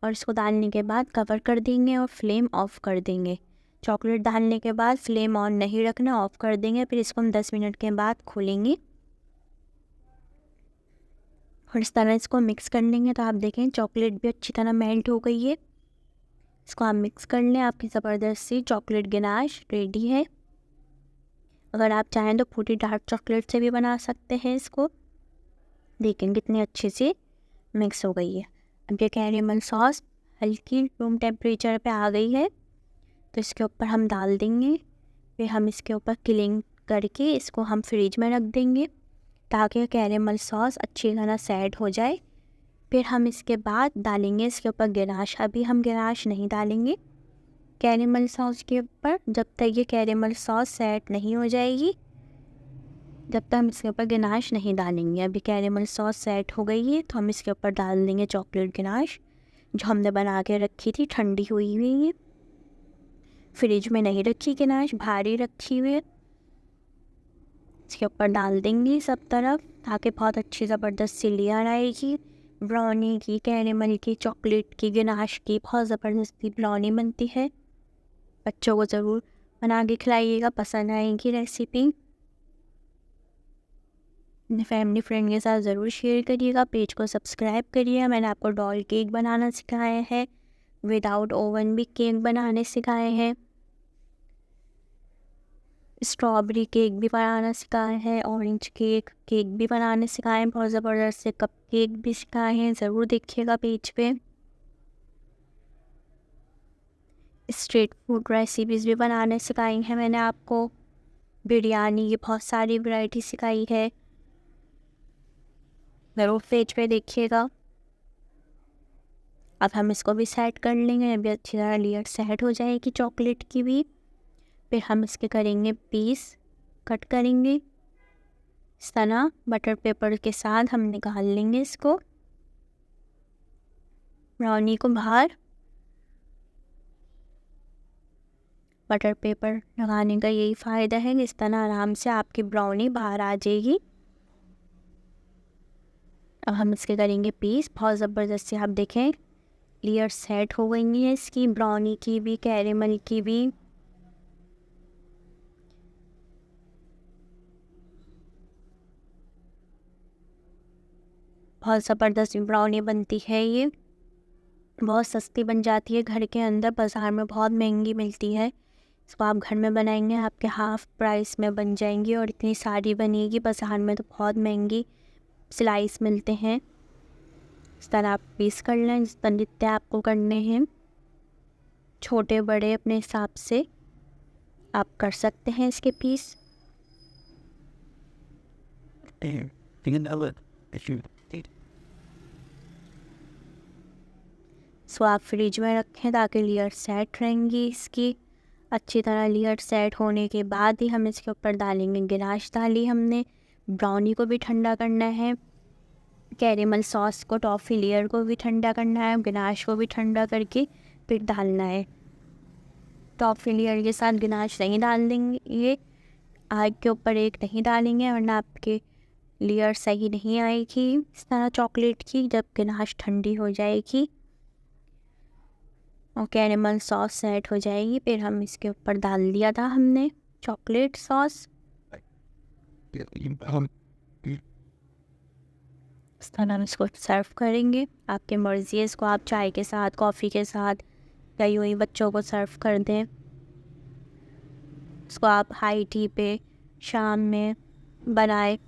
और इसको डालने के बाद कवर कर देंगे और फ्लेम ऑफ़ कर देंगे। चॉकलेट डालने के बाद फ्लेम ऑन नहीं रखना, ऑफ़ कर देंगे। फिर इसको हम 10 मिनट के बाद खोलेंगे और इस तरह इसको मिक्स कर लेंगे। तो आप देखें चॉकलेट भी अच्छी तरह मेल्ट हो गई है। इसको आप मिक्स कर लें, आपकी ज़बरदस्त सी चॉकलेट गनाश रेडी है। अगर आप चाहें तो पूरी डार्क चॉकलेट से भी बना सकते हैं इसको। देखें कितनी अच्छे से मिक्स हो गई है। अब ये कैरेमल सॉस हल्की रूम टेम्परेचर पे आ गई है, तो इसके ऊपर हम डाल देंगे। फिर हम इसके ऊपर क्लीन करके इसको हम फ्रिज में रख देंगे ताकि कैरेमल सॉस अच्छी तरह सेट हो जाए। फिर हम इसके बाद डालेंगे इसके ऊपर गनाश। अभी हम गनाश नहीं डालेंगे कैरेमल सॉस के ऊपर जब तक ये कैरेमल सॉस सेट नहीं हो जाएगी, जब तक हम इसके ऊपर गनाश नहीं डालेंगे। अभी कैरेमल सॉस सेट हो गई है तो हम इसके ऊपर डाल देंगे चॉकलेट गनाश जो हमने बना के रखी थी, ठंडी हुई हुई है। फ्रिज में नहीं रखी गनाश, बाहर ही रखी हुई है। इसके ऊपर डाल देंगे सब तरफ ताकि बहुत अच्छी ज़बरदस्त सी लेयर आएगी। ब्राउनी की, कैरेमल की, चॉकलेट की, गनाश की बहुत ज़बरदस्ती ब्राउनी बनती है। बच्चों को ज़रूर बना के खिलाइएगा, पसंद आएगी रेसिपी। अपने फैमिली फ्रेंड के साथ ज़रूर शेयर करिएगा। पेज को सब्सक्राइब करिए। मैंने आपको डॉल केक बनाना सिखाया है, विदाउट ओवन भी केक बनाने सिखाए हैं, स्ट्रॉबेरी केक भी बनाना सिखाया है, ऑरेंज केक भी बनाने सिखाए हैं, बहुत ज़बरदस्त से कप केक भी सिखाए हैं। ज़रूर देखिएगा पेज पे। स्ट्रीट फूड रेसिपीज़ भी बनाने सिखाई हैं मैंने आपको। बिरयानी की बहुत सारी वैरायटी सिखाई है, ज़रूर पेज पे देखिएगा। अब हम इसको भी सेट कर लेंगे। अभी अच्छी तरह लेयर सेट हो जाएगी चॉकलेट की भी। फिर हम इसके करेंगे पीस, कट करेंगे इस तरह बटर पेपर के साथ हम निकाल लेंगे इसको, ब्राउनी को बाहर। बटर पेपर लगाने का यही फ़ायदा है कि इस तरह आराम से आपकी ब्राउनी बाहर आ जाएगी। अब हम इसके करेंगे पीस। बहुत ज़बरदस्त से आप देखें लेयर सेट हो गई है इसकी, ब्राउनी की भी, कैरेमल की भी। बहुत ज़बरदस्त ब्राउनी बनती है ये, बहुत सस्ती बन जाती है घर के अंदर, बाज़ार में बहुत महंगी मिलती है। इसको आप घर में बनाएंगे आपके हाफ़ प्राइस में बन जाएंगी और इतनी सारी बनेगी। बाज़ार में तो बहुत महंगी स्लाइस मिलते हैं। इस तरह आप पीस कर लें जिस तरह जितने आपको करने हैं, छोटे बड़े अपने हिसाब से आप कर सकते हैं इसके पीस। इसको आप फ्रिज में रखें ताकि लेयर सेट रहेंगी इसकी। अच्छी तरह लेयर सेट होने के बाद ही हम इसके ऊपर डालेंगे गनाश। डाली हमने, ब्राउनी को भी ठंडा करना है, कैरेमल सॉस को, टॉफ़ी लेयर को भी ठंडा करना है, गनाश को भी ठंडा करके फिर डालना है। टॉफ़ी लेयर के साथ गनाश नहीं डाल देंगे, ये आग के ऊपर एक नहीं डालेंगे वरना आपके लेयर सही नहीं आएगी इस तरह चॉकलेट की। जब गनाश ठंडी हो जाएगी और कैरेमल सॉस सेट हो जाएगी, फिर हम इसके ऊपर डाल दिया था हमने चॉकलेट सॉस। इस तरह हम इसको सर्व करेंगे। आपकी मर्ज़ी है, इसको आप चाय के साथ, कॉफ़ी के साथ या यूँ ही बच्चों को सर्व कर दें। इसको आप हाई टी पे शाम में बनाए।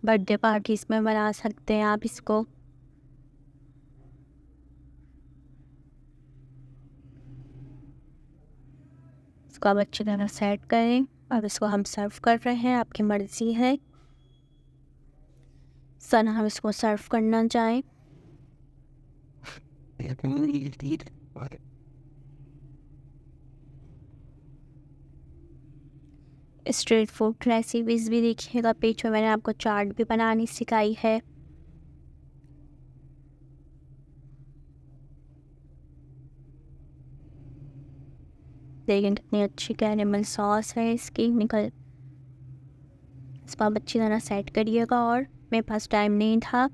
बर्थडे पार्टीज़ में बना सकते हैं आप इसको। इसको आप अच्छी तरह सेट करें। अब इसको हम सर्व कर रहे हैं, आपकी मर्ज़ी है सन हम इसको सर्व करना चाहें। स्ट्रीट फूड रेसिपीज़ भी देखिएगा पेज पे, मैंने आपको चाट भी बनानी सिखाई है। देखें कितनी अच्छी कैरेमल सॉस है इसकी निकल। इसको आप अच्छी तरह सेट करिएगा। और मेरे पास टाइम नहीं था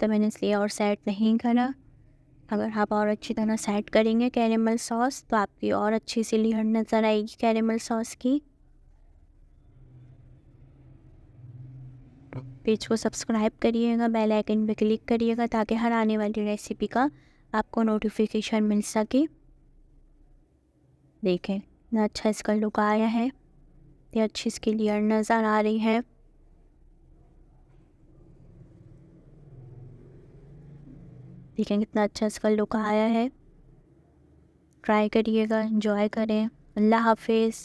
तो मैंने इसलिए और सेट नहीं करा। अगर आप और अच्छी तरह सेट करेंगे कैरेमल सॉस तो आपकी और अच्छी सी लेयर नज़र आएगी कैरेमल सॉस की। पेज को सब्सक्राइब करिएगा, बेल आइकन पे क्लिक करिएगा ताकि हर आने वाली रेसिपी का आपको नोटिफिकेशन मिल सके। देखें इतना अच्छा इसका लुक आया है, ये अच्छी इसकी लेयर नज़र आ रही है। देखें कितना अच्छा इसका लुक आया है। ट्राई करिएगा, एंजॉय करें। अल्लाह हाफिज़।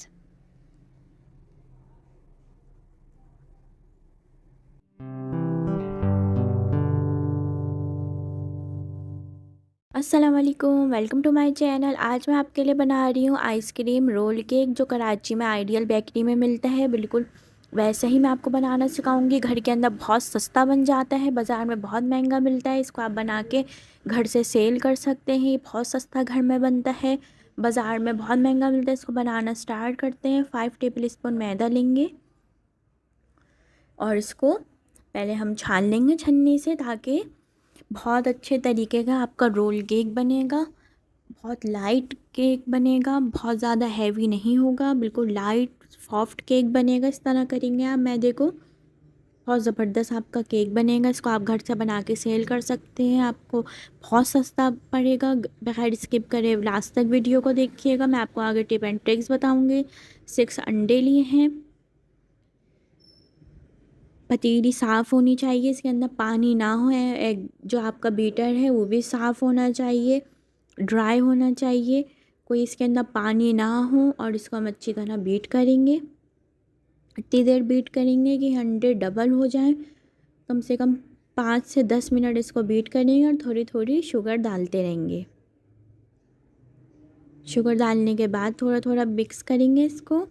अस्सलाम वालेकुम, वेलकम टू माय चैनल। आज मैं आपके लिए बना रही हूँ आइसक्रीम रोल केक, जो कराची में आइडियल बेकरी में मिलता है। बिल्कुल वैसे ही मैं आपको बनाना सिखाऊंगी। घर के अंदर बहुत सस्ता बन जाता है, बाज़ार में बहुत महंगा मिलता है। इसको आप बना के घर से सेल कर सकते हैं। ये बहुत सस्ता घर में बनता है, बाज़ार में बहुत महंगा मिलता है। इसको बनाना स्टार्ट करते हैं। 5 टेबल स्पून मैदा लेंगे और इसको पहले हम छान लेंगे छन्नी से, ताकि बहुत अच्छे तरीके का आपका रोल केक बनेगा। बहुत लाइट केक बनेगा, बहुत ज़्यादा हैवी नहीं होगा, बिल्कुल लाइट सॉफ्ट केक बनेगा। इस तरह करेंगे आप मैदे को, बहुत ज़बरदस्त आपका केक बनेगा। इसको आप घर से बना के सेल कर सकते हैं, आपको बहुत सस्ता पड़ेगा। बगैर स्किप करे लास्ट तक वीडियो को देखिएगा, मैं आपको आगे टिप एंड ट्रिक्स बताऊँगी। 6 अंडे लिए हैं। पतीली साफ़ होनी चाहिए, इसके अंदर पानी ना हो। एग जो आपका बीटर है वो भी साफ़ होना चाहिए, ड्राई होना चाहिए, कोई इसके अंदर पानी ना हो। और इसको हम अच्छी तरह बीट करेंगे। इतनी देर बीट करेंगे कि अंडे डबल हो जाएं। कम से कम 5 से 10 मिनट इसको बीट करेंगे और थोड़ी थोड़ी शुगर डालते रहेंगे। शुगर डालने के बाद थोड़ा थोड़ा मिक्स करेंगे इसको।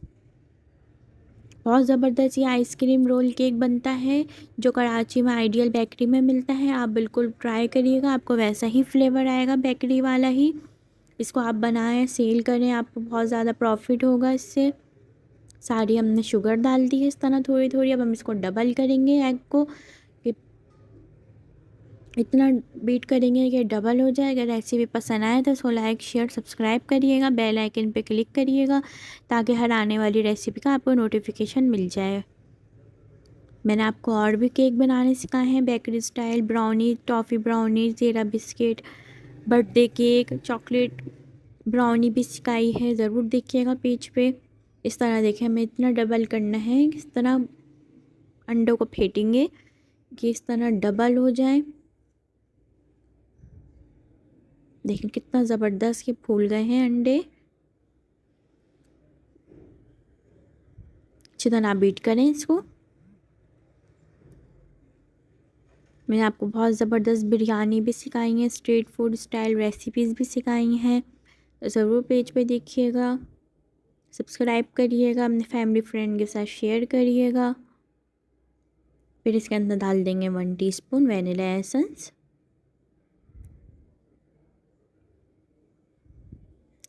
बहुत ज़बरदस्त ये आइसक्रीम रोल केक बनता है, जो कराची में आइडियल बेकरी में मिलता है। आप बिल्कुल ट्राई करिएगा, आपको वैसा ही फ्लेवर आएगा बेकरी वाला ही। इसको आप बनाएं, सेल करें, आपको बहुत ज़्यादा प्रॉफिट होगा इससे। सारी हमने शुगर डाल दी है इस तरह थोड़ी थोड़ी। अब हम इसको डबल करेंगे एग को, कि इतना बीट करेंगे कि डबल हो जाए। अगर रेसिपी पसंद आए तो इसको लाइक शेयर सब्सक्राइब करिएगा, बेल आइकन पे क्लिक करिएगा ताकि हर आने वाली रेसिपी का आपको नोटिफिकेशन मिल जाए। मैंने आपको और भी केक बनाने सिखाए हैं, bakery style brownie, toffee brownie, ज़ीरा biscuit, birthday cake, chocolate brownie भी सिखाई है। ज़रूर देखिएगा पेज पे। इस तरह देखिए, हमें इतना डबल करना है, इस तरह अंडों को फेंटेंगे कि इस तरह डबल हो जाए। देखिए कितना ज़बरदस्त ये फूल गए हैं अंडे। अच्छी तरह बीट करें इसको। मैंने आपको बहुत ज़बरदस्त बिरयानी भी सिखाई है, स्ट्रीट फूड स्टाइल रेसिपीज़ भी सिखाई हैं। ज़रूर पेज पे देखिएगा, सब्सक्राइब करिएगा, अपने फैमिली फ्रेंड के साथ शेयर करिएगा। फिर इसके अंदर डाल देंगे 1 टीस्पून वनीला एसेंस।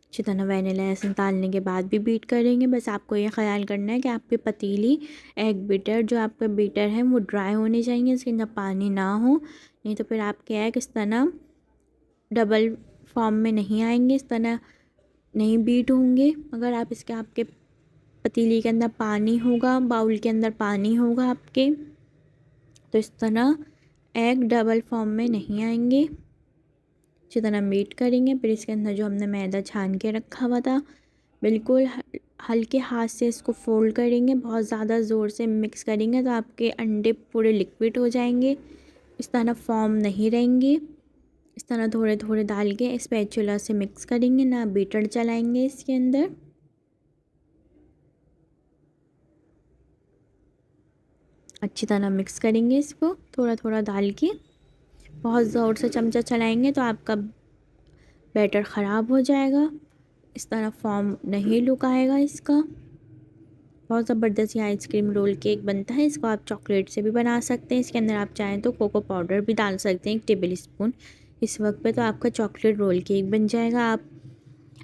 अच्छी तरह वनीला एसेंस डालने के बाद भी बीट करेंगे। बस आपको ये ख्याल करना है कि आपकी पतीली एग बीटर, जो आपका बीटर है वो ड्राई होने चाहिए, इसके अंदर पानी ना हो, नहीं तो फिर आपके एग इस तरह डबल फॉर्म में नहीं आएंगे, इस तरह नहीं बीट होंगे। अगर आप इसके आपके पतीली के अंदर पानी होगा, बाउल के अंदर पानी होगा आपके, तो इस तरह एग डबल फॉर्म में नहीं आएंगे। अच्छी तरह बीट करेंगे। फिर इसके अंदर जो हमने मैदा छान के रखा हुआ था, बिल्कुल हल्के हाथ से इसको फोल्ड करेंगे, बहुत ज़्यादा ज़ोर से मिक्स करेंगे तो आपके अंडे पूरे लिक्विड हो जाएंगे, इस तरह फॉर्म नहीं रहेंगे। इस तरह थोड़े थोड़े डाल के स्पैचुला से मिक्स करेंगे, ना बीटर चलाएंगे इसके अंदर। अच्छी तरह मिक्स करेंगे इसको थोड़ा थोड़ा डाल के। बहुत ज़ोर से चमचा चलाएंगे तो आपका बैटर ख़राब हो जाएगा, इस तरह फॉर्म नहीं लुक आएगा इसका। बहुत ज़बरदस्त ये आइसक्रीम रोल केक बनता है। इसको आप चॉकलेट से भी बना सकते हैं, इसके अंदर आप चाहें तो कोको पाउडर भी डाल सकते हैं 1 टेबल स्पून इस वक्त पे, तो आपका चॉकलेट रोल केक बन जाएगा। आप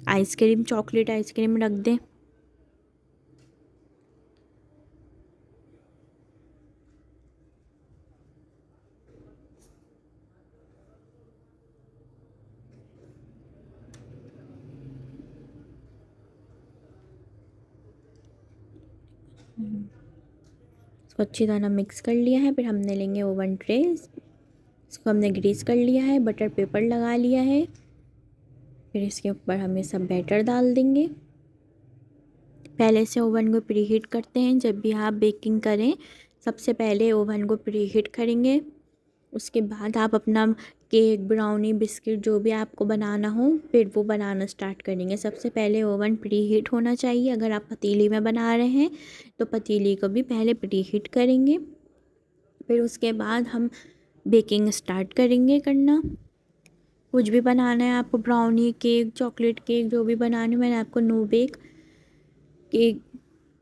आइसक्रीम, चॉकलेट आइसक्रीम रख दें। इसको अच्छी तरह मिक्स कर लिया है। फिर हमने लेंगे ओवन ट्रे, इसको हमने ग्रीस कर लिया है, बटर पेपर लगा लिया है। फिर इसके ऊपर हम ये सब बैटर डाल देंगे। पहले से ओवन को प्रीहीट करते हैं। जब भी आप बेकिंग करें सबसे पहले ओवन को प्रीहीट करेंगे। उसके बाद आप अपना केक, ब्राउनी, बिस्किट जो भी आपको बनाना हो फिर वो बनाना स्टार्ट करेंगे। सबसे पहले ओवन प्रीहीट होना चाहिए। अगर आप पतीली में बना रहे हैं तो पतीली को भी पहले प्रीहीट करेंगे। फिर उसके बाद हम बेकिंग स्टार्ट करेंगे करना। कुछ भी बनाना है आपको, ब्राउनी, केक, चॉकलेट केक, जो भी बनाने, मैंने आपको नो बेक केक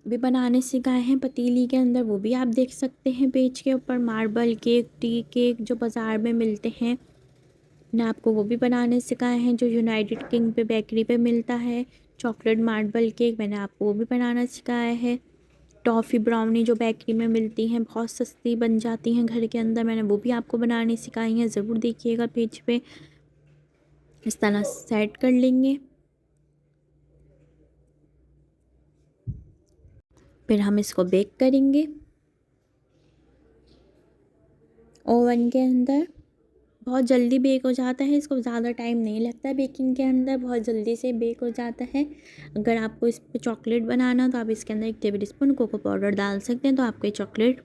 भी बनाने सिखाए हैं पतीली के अंदर, वो भी आप देख सकते हैं पेज के ऊपर। मार्बल केक, टी केक जो बाज़ार में मिलते हैं, मैंने आपको वो भी बनाने सिखाए हैं, जो यूनाइटेड किंग पे बेकरी पे मिलता है। चॉकलेट मार्बल केक मैंने आपको वो भी बनाना सिखाया है। टॉफ़ी ब्राउनी जो बेकरी में मिलती हैं, बहुत सस्ती बन जाती हैं घर के अंदर, मैंने वो भी आपको बनानी सिखाई हैं। ज़रूर देखिएगा पेज पे। इस तरह सेट कर लेंगे। फिर हम इसको बेक करेंगे ओवन के अंदर। बहुत जल्दी बेक हो जाता है, इसको ज़्यादा टाइम नहीं लगता बेकिंग के अंदर, बहुत जल्दी से बेक हो जाता है। अगर आपको इस पर चॉकलेट बनाना तो आप इसके अंदर 1 टेबल स्पून कोको पाउडर डाल सकते हैं, तो आपका चॉकलेट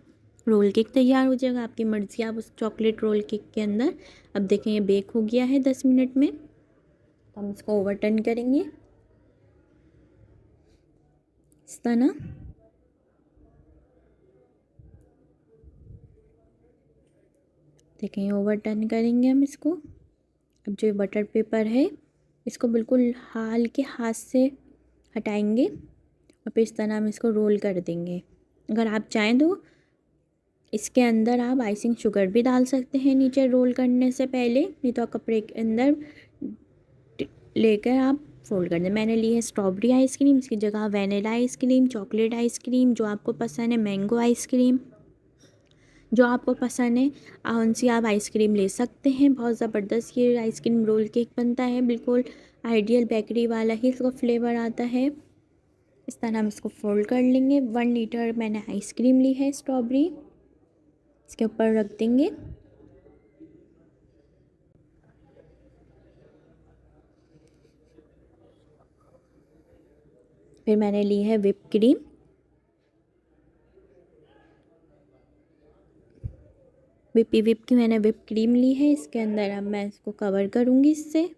रोल केक तैयार हो जाएगा। आपकी मर्ज़ी, आप उस चॉकलेट रोल केक के अंदर। अब देखें ये बेक हो गया है 10 मिनट में, तो हम इसको ओवरटर्न करेंगे इस तरह। देखें ओवरटर्न करेंगे हम इसको। अब जो बटर पेपर है इसको बिल्कुल हल्के हाथ से हटाएंगे और फिर इस तरह हम इसको रोल कर देंगे। अगर आप चाहें तो इसके अंदर आप आइसिंग शुगर भी डाल सकते हैं नीचे रोल करने से पहले, नहीं तो कपड़े के अंदर लेकर आप फोल्ड कर दें। मैंने ली है स्ट्रॉबेरी आइसक्रीम, इसकी जगह वनीला आइसक्रीम, चॉकलेट आइसक्रीम, जो आपको पसंद है, मैंगो आइसक्रीम, जो आपको पसंद है उनसे आप आइसक्रीम ले सकते हैं। बहुत ज़बरदस्त ये आइसक्रीम रोल केक बनता है, बिल्कुल आइडियल बेकरी वाला ही इसका फ्लेवर आता है। इस तरह हम इसको फोल्ड कर लेंगे। 1 लीटर मैंने आइसक्रीम ली है स्ट्रॉबेरी, इसके ऊपर रख देंगे। फिर मैंने ली है whip क्रीम, whip की मैंने whip क्रीम ली है। इसके अंदर अब मैं इसको कवर करूँगी इससे।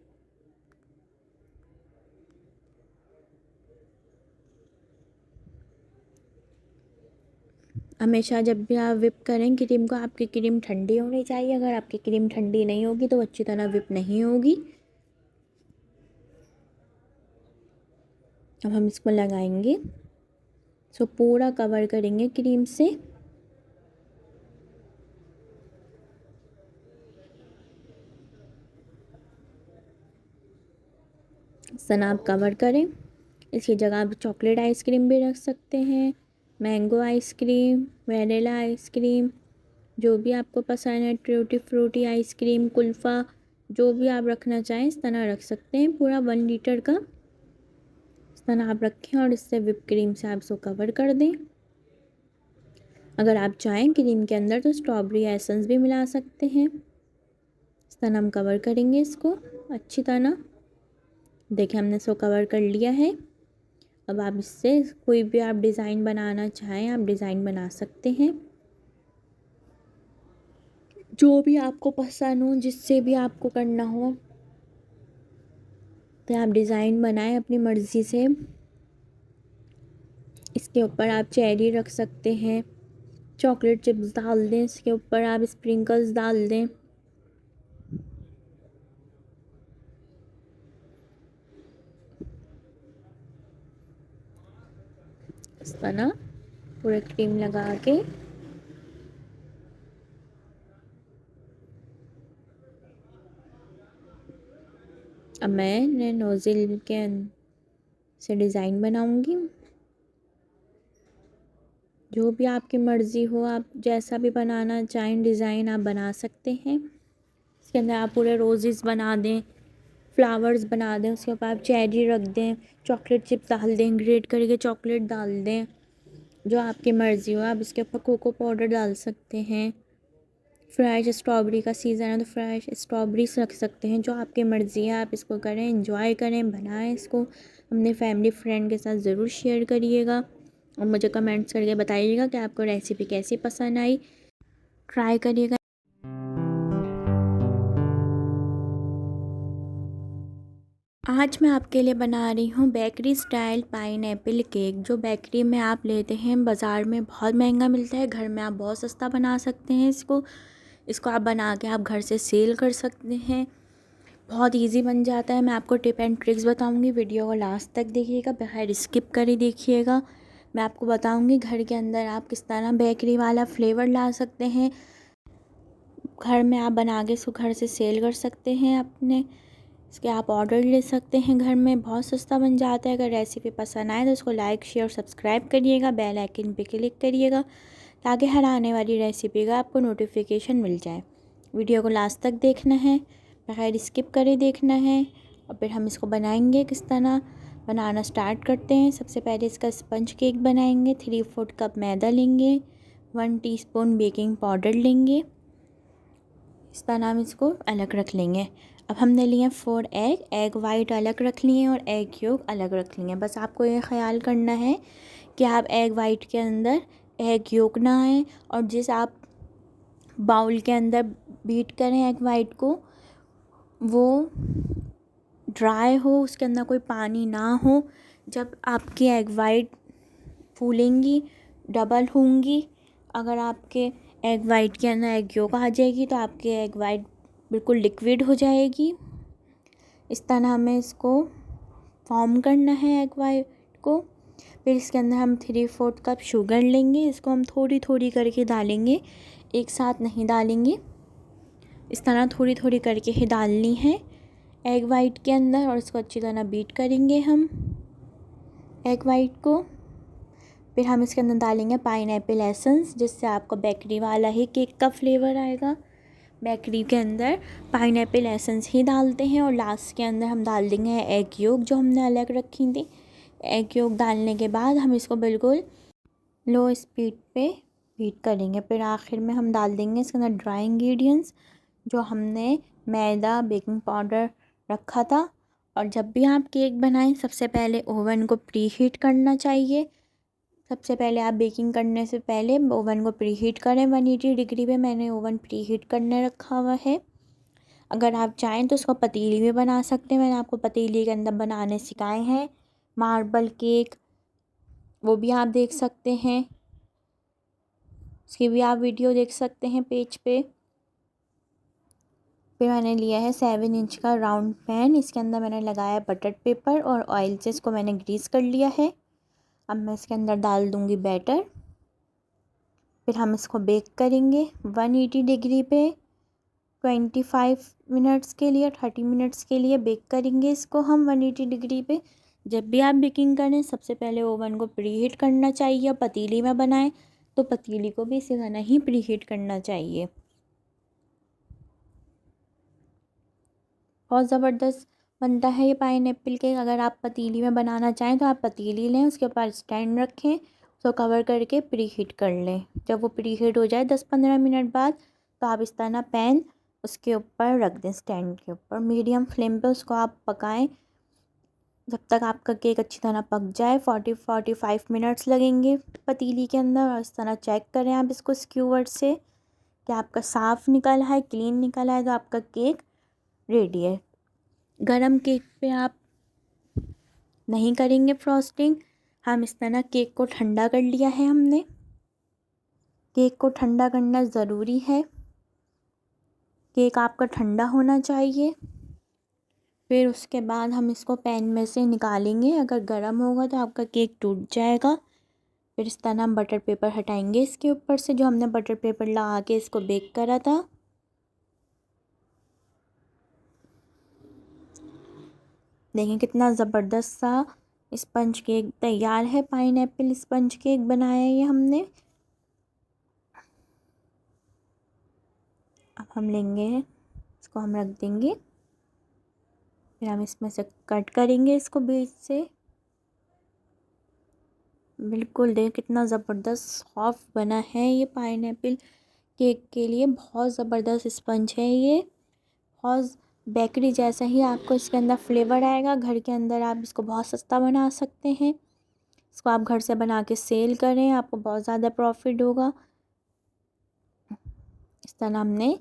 हमेशा जब भी आप whip करें क्रीम को, आपकी क्रीम ठंडी होनी चाहिए। अगर आपकी क्रीम ठंडी नहीं होगी तो अच्छी तरह whip नहीं होगी। अब हम इसको लगाएंगे, इसको पूरा कवर करेंगे क्रीम से। इस तरह आप कवर करें। इसकी जगह आप चॉकलेट आइसक्रीम भी रख सकते हैं, मैंगो आइसक्रीम, वनीला आइसक्रीम, जो भी आपको पसंद है, ट्यूटी फ्रूटी आइसक्रीम, कुल्फ़ा, जो भी आप रखना चाहें इस तरह रख सकते हैं। पूरा 1 लीटर का इस तरह आप रखें और इससे whip क्रीम से आप इसको कवर कर दें। अगर आप चाहें क्रीम के अंदर तो स्ट्रॉबेरी एसेंस भी मिला सकते हैं। इस तरह हम कवर करेंगे इसको अच्छी तरह। देखिए हमने इसको कवर कर लिया है। अब आप इससे कोई भी आप डिज़ाइन बनाना चाहें आप डिज़ाइन बना सकते हैं, जो भी आपको पसंद हो, जिससे भी आपको करना हो तो आप डिज़ाइन बनाएं अपनी मर्ज़ी से। इसके ऊपर आप चेरी रख सकते हैं, चॉकलेट चिप्स डाल दें, इसके ऊपर आप स्प्रिंकल्स डाल दें। इस तरह पूरा क्रीम लगा के अब मैं नोज़ल के से डिज़ाइन बनाऊंगी। जो भी आपकी मर्ज़ी हो, आप जैसा भी बनाना चाहें डिज़ाइन आप बना सकते हैं। इसके अंदर आप पूरे रोजेस बना दें, फ्लावर्स बना दें, उसके ऊपर आप चेरी रख दें, चॉकलेट चिप्स डाल दें, ग्रेट करके चॉकलेट डाल दें, जो आपकी मर्ज़ी हो। आप इसके ऊपर कोको पाउडर डाल सकते हैं। फ्रेश स्ट्रॉबेरी का सीज़न है तो फ्रेश स्ट्रॉबेरीज रख सकते हैं, जो आपकी मर्ज़ी है। आप इसको करें, एंजॉय करें, बनाएं इसको। अपने फैमिली फ्रेंड के साथ ज़रूर शेयर करिएगा और मुझे कमेंट्स करके बताइएगा कि आपको रेसिपी कैसी पसंद आई। ट्राई करिएगा। आज मैं आपके लिए बना रही हूँ बेकरी स्टाइल पाइनएप्पल केक। जो बेकरी में आप लेते हैं बाज़ार में बहुत महंगा मिलता है, घर में आप बहुत सस्ता बना सकते हैं इसको आप बना के आप घर से सेल कर सकते हैं। बहुत इजी बन जाता है। मैं आपको टिप एंड ट्रिक्स बताऊंगी, वीडियो को लास्ट तक देखिएगा, बगैर स्किप करे देखिएगा। मैं आपको बताऊंगी घर के अंदर आप किस तरह बेकरी वाला फ्लेवर ला सकते हैं, घर में आप बना के इसको घर से सेल कर सकते हैं अपने। इसके आप ऑर्डर ले सकते हैं घर में, बहुत सस्ता बन जाता है। अगर रेसिपी पसंद आए तो इसको लाइक शेयर सब्सक्राइब करिएगा, बेल आइकन पे क्लिक करिएगा ताकि हर आने वाली रेसिपी का आपको नोटिफिकेशन मिल जाए। वीडियो को लास्ट तक देखना है, बगैर स्किप करे देखना है और फिर हम इसको बनाएंगे किस तरह। बनाना स्टार्ट करते हैं। सबसे पहले इसका स्पंज केक बनाएंगे। 3/4 कप मैदा लेंगे, 1 टीस्पून बेकिंग पाउडर लेंगे। इस तरह हम इसको अलग रख लेंगे। अब हमने लिए 4 एग वाइट अलग रख लिए और एग योक अलग रख लिए। बस आपको ये ख्याल करना है कि आप एग वाइट के अंदर एग योक ना आए, और जिस आप बाउल के अंदर बीट करें एग वाइट को वो ड्राई हो, उसके अंदर कोई पानी ना हो। जब आपकी एग वाइट फूलेंगी, डबल होंगी, अगर आपके एग वाइट के अंदर एग योक आ जाएगी तो आपकी एग वाइट बिल्कुल लिक्विड हो जाएगी। इस तरह हमें इसको फॉर्म करना है एग वाइट को। फिर इसके अंदर हम 3/4 कप शुगर लेंगे। इसको हम थोड़ी थोड़ी करके डालेंगे, एक साथ नहीं डालेंगे। इस तरह थोड़ी थोड़ी करके ही डालनी है एग वाइट के अंदर, और इसको अच्छी तरह बीट करेंगे हम एग वाइट को। फिर हम इसके अंदर डालेंगे पाइनएप्पल एसेंस, जिससे आपको बेकरी वाला ही केक का फ्लेवर आएगा। बेकरी के अंदर पाइनएप्पल एसेंस ही डालते हैं। और लास्ट के अंदर हम डाल देंगे एग योक जो हमने अलग रखी थी। एग योक डालने के बाद हम इसको बिल्कुल लो स्पीड पे बीट करेंगे। फिर आखिर में हम डाल देंगे इसके अंदर ड्राई इंग्रेडिएंट्स, जो हमने मैदा, बेकिंग पाउडर रखा था। और जब भी आप केक बनाएं सबसे पहले ओवन को प्री हीट करना चाहिए। सबसे पहले आप बेकिंग करने से पहले ओवन को प्री हीट करें। 180 डिग्री पे मैंने ओवन प्री हीट करने रखा हुआ है। अगर आप चाहें तो उसको पतीली में बना सकते हैं। मैंने आपको पतीली के अंदर बनाने सिखाए हैं मार्बल केक, वो भी आप देख सकते हैं, उसकी भी आप वीडियो देख सकते हैं पेज पे। फिर मैंने लिया है 7 इंच का राउंड पैन। इसके अंदर मैंने लगाया बटर पेपर और ऑयल से इसको मैंने ग्रीस कर लिया है। अब मैं इसके अंदर डाल दूँगी बैटर। फिर हम इसको बेक करेंगे 180 डिग्री पे 25 मिनट्स के लिए, 30 मिनट्स के लिए बेक करेंगे इसको हम 180 डिग्री पे। जब भी आप बेकिंग करें सबसे पहले ओवन को प्री हीट करना चाहिए। पतीली में बनाएं तो पतीली को भी इसी तरह ही प्री हीट करना चाहिए। बहुत ज़बरदस्त बनता है ये पाइनएप्पल केक। अगर आप पतीली में बनाना चाहें तो आप पतीली लें, उसके ऊपर स्टैंड रखें, उसको कवर करके प्री हीट कर लें। जब वो प्री हीट हो जाए 10-15 मिनट बाद, तो आप इस तरह पैन उसके ऊपर रख दें, स्टैंड के ऊपर। मीडियम फ्लेम पे उसको आप पकाएं जब तक आपका केक अच्छी तरह पक जाए। 40-45 मिनट्स लगेंगे पतीली के अंदर। और इस तरह चेक करें आप इसको स्क्यूअर से कि आपका साफ़ निकला है, क्लीन निकला है, तो आपका केक रेडी है। गरम केक पे आप नहीं करेंगे फ्रॉस्टिंग। हम इस तरह केक को ठंडा कर लिया है हमने। केक को ठंडा करना ज़रूरी है, केक आपका ठंडा होना चाहिए। फिर उसके बाद हम इसको पैन में से निकालेंगे। अगर गर्म होगा तो आपका केक टूट जाएगा। फिर इस तरह हम बटर पेपर हटाएंगे इसके ऊपर से, जो हमने बटर पेपर लगा के इसको बेक करा था। देखें कितना ज़बरदस्त सा स्पंज केक तैयार है। पाइनएप्पल स्पंज केक बनाया है ये हमने। अब हम लेंगे, इसको हम रख देंगे, फिर हम इसमें से कट करेंगे इसको बीच से। बिल्कुल देख कितना ज़बरदस्त सॉफ्ट बना है ये पाइनएप्पल केक के लिए। बहुत ज़बरदस्त स्पंज है ये, बहुत बेकरी जैसा ही आपको इसके अंदर फ्लेवर आएगा। घर के अंदर आप इसको बहुत सस्ता बना सकते हैं। इसको आप घर से बना के सेल करें, आपको बहुत ज़्यादा प्रॉफिट होगा। इस तरह हमने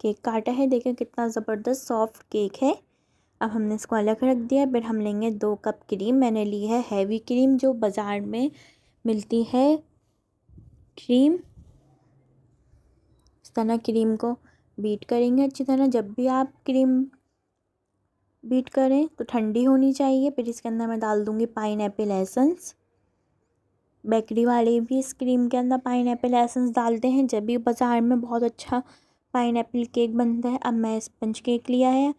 केक काटा है, देखें कितना ज़बरदस्त सॉफ्ट केक है। अब हमने इसको अलग रख दिया। फिर हम लेंगे 2 कप क्रीम। मैंने ली है हैवी क्रीम, जो बाज़ार में मिलती है क्रीम। इस तरह क्रीम को बीट करेंगे अच्छी तरह। जब भी आप क्रीम बीट करें तो ठंडी होनी चाहिए। फिर इसके अंदर मैं डाल दूँगी पाइनएप्पल एसेंस। बेकरी वाले भी इस क्रीम के अंदर पाइनएप्पल एसेंस डालते हैं, जब भी बाज़ार में बहुत अच्छा पाइनएप्पल केक बनता है। अब मैं स्पंज केक लिया है,